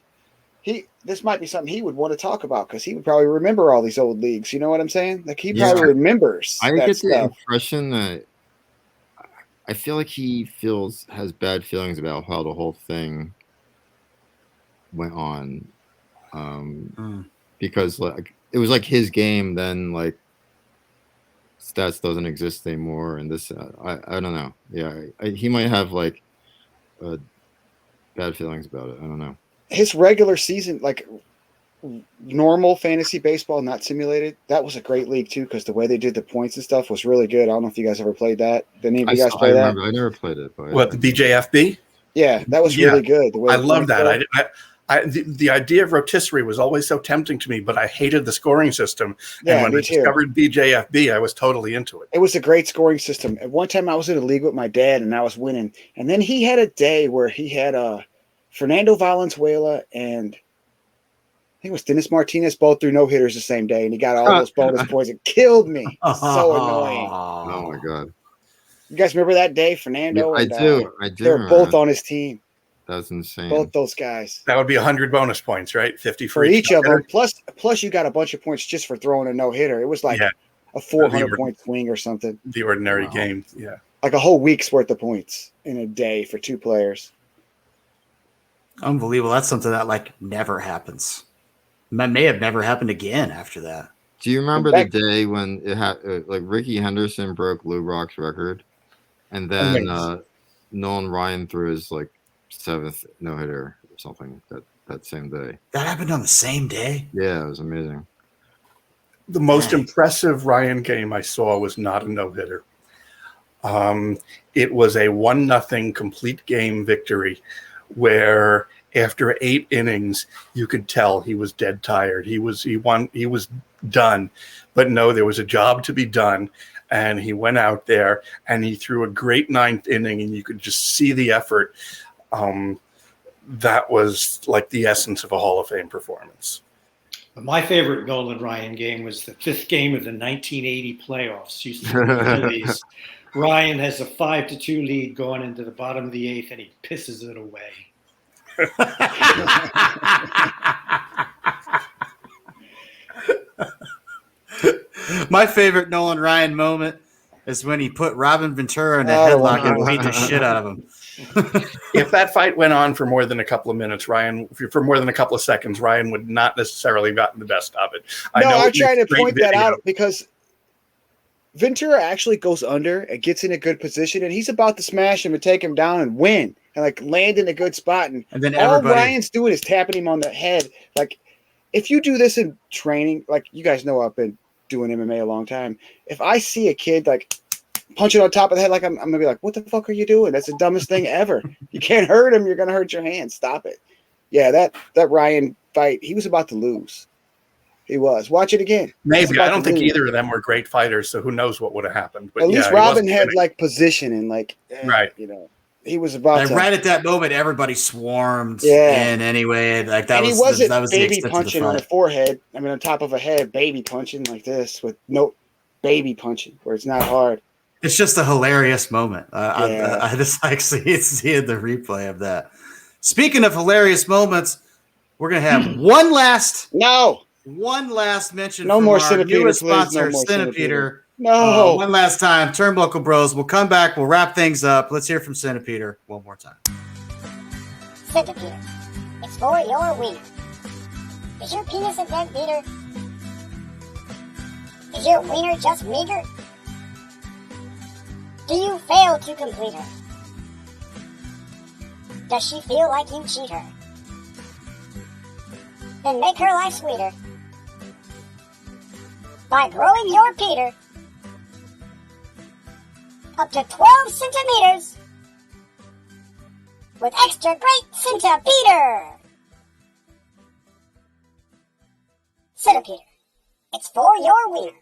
this might be something he would want to talk about because he would probably remember all these old leagues. You know what I'm saying? Like he probably remembers. I get the impression that I feel like he has bad feelings about how the whole thing went on, because like it was like his game. Then like Stats doesn't exist anymore, and this I don't know. Yeah, he might have like bad feelings about it. I don't know. His regular season, like normal fantasy baseball, not simulated, that was a great league too because the way they did the points and stuff was really good. I don't know if you guys ever played that. Did any of you guys play that? I never played it. But what, the BJFB? Yeah, that was really good. The way I love that. The idea of rotisserie was always so tempting to me, but I hated the scoring system. Yeah, and when me I too. discovered BJFB, I was totally into it. It was a great scoring system. At one time, I was in a league with my dad, and I was winning. And then he had a day where he had Fernando Valenzuela and I think it was Dennis Martinez both threw no hitters the same day, and he got all those bonus points. It killed me. It's so annoying. Oh my god! You guys remember that day, Fernando? Yeah, and, I do. They were both on his team. That's insane. Both those guys. That would be 100 bonus points, right? 50 for each of them. Plus, you got a bunch of points just for throwing a no hitter. It was like a 400-point swing or something. The ordinary game, yeah. Like a whole week's worth of points in a day for two players. Unbelievable. That's something that like never happens. That may have never happened again after that. Do you remember the day when it had like Ricky Henderson broke Lou Brock's record, and then Nolan Ryan threw his like 7th no hitter or something that same day? That happened on the same day. Yeah, it was amazing. The most impressive Ryan game I saw was not a no hitter. It was a 1-0 complete game victory, where after 8 innings, you could tell he was dead tired. He was done, but no, there was a job to be done. And he went out there and he threw a great 9th inning, and you could just see the effort. That was like the essence of a Hall of Fame performance. My favorite Nolan Ryan game was the 5th game of the 1980 playoffs. Houston Phillies. Ryan has a 5-2 lead going into the bottom of the 8th, and he pisses it away. My favorite Nolan Ryan moment is when he put Robin Ventura in a headlock and beat the shit out of him. If that fight went on for more than a couple of minutes, for more than a couple of seconds, Ryan would not necessarily have gotten the best of it. I'm trying to point that out because Ventura actually goes under and gets in a good position, and he's about to smash him and take him down and win and like land in a good spot. And then all Ryan's doing is tapping him on the head. Like, if you do this in training, like you guys know, I've been doing MMA a long time. If I see a kid like punching on top of the head, like I'm gonna be like, "What the fuck are you doing? That's the dumbest thing ever. You can't hurt him. You're gonna hurt your hand. Stop it." Yeah, that Ryan fight, he was about to lose. He was. Watch it again. Maybe. I don't think either of them were great fighters, so who knows what would have happened. But at least Robin had like position and like, he was about to. Right at that moment, everybody swarmed in anyway. Like that was. He wasn't that was baby the punching on the forehead. I mean, on top of a head, baby punching like this with no baby punching where it's not hard. It's just a hilarious moment. I just like seeing the replay of that. Speaking of hilarious moments, we're gonna have one last mention. No from more our Centipede, newest please. sponsor, No more Centipede. No. One last time, Turnbuckle Bros. We'll come back. We'll wrap things up. Let's hear from Centipede one more time. Centipede. It's for your wiener. Is your penis a dead beater? Is your wiener just meager? Do you fail to complete her? Does she feel like you cheat her? Then make her life sweeter by growing your Peter up to 12 centimeters with extra great Centipede. Centipede. It's for your wiener.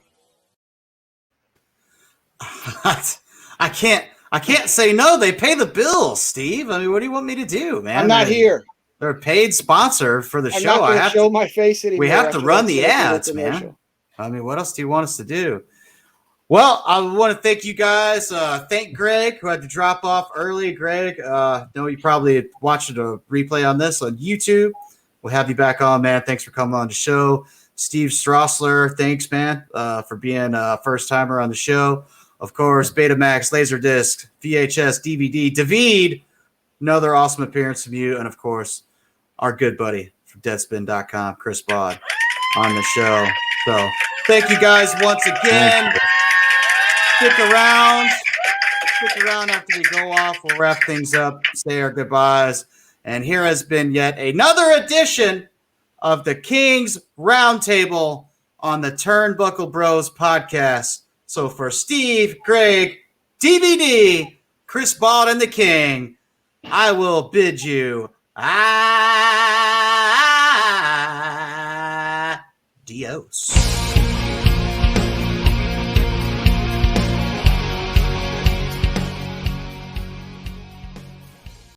I can't say no. They pay the bills, Steve. I mean, what do you want me to do, man? I'm not here. They're a paid sponsor for the I'm show. not going to show my face anymore. We have to run the ads, man. I mean, what else do you want us to do? Well, I want to thank you guys. Thank Greg, who had to drop off early. Greg, know you probably watched a replay on this on YouTube. We'll have you back on, man. Thanks for coming on the show. Steve Strausler, thanks, man, for being a first-timer on the show. Of course, Betamax, Laserdisc, VHS, DVD, David, another awesome appearance from you. And, of course, our good buddy from Deadspin.com, Chris Baud, on the show. So thank you guys once again. Stick around after we go off. We'll wrap things up, say our goodbyes. And here has been yet another edition of the King's Roundtable on the Turnbuckle Bros podcast. So for Steve, Greg, DVD, Chris Baud, and the King, I will bid you Adios.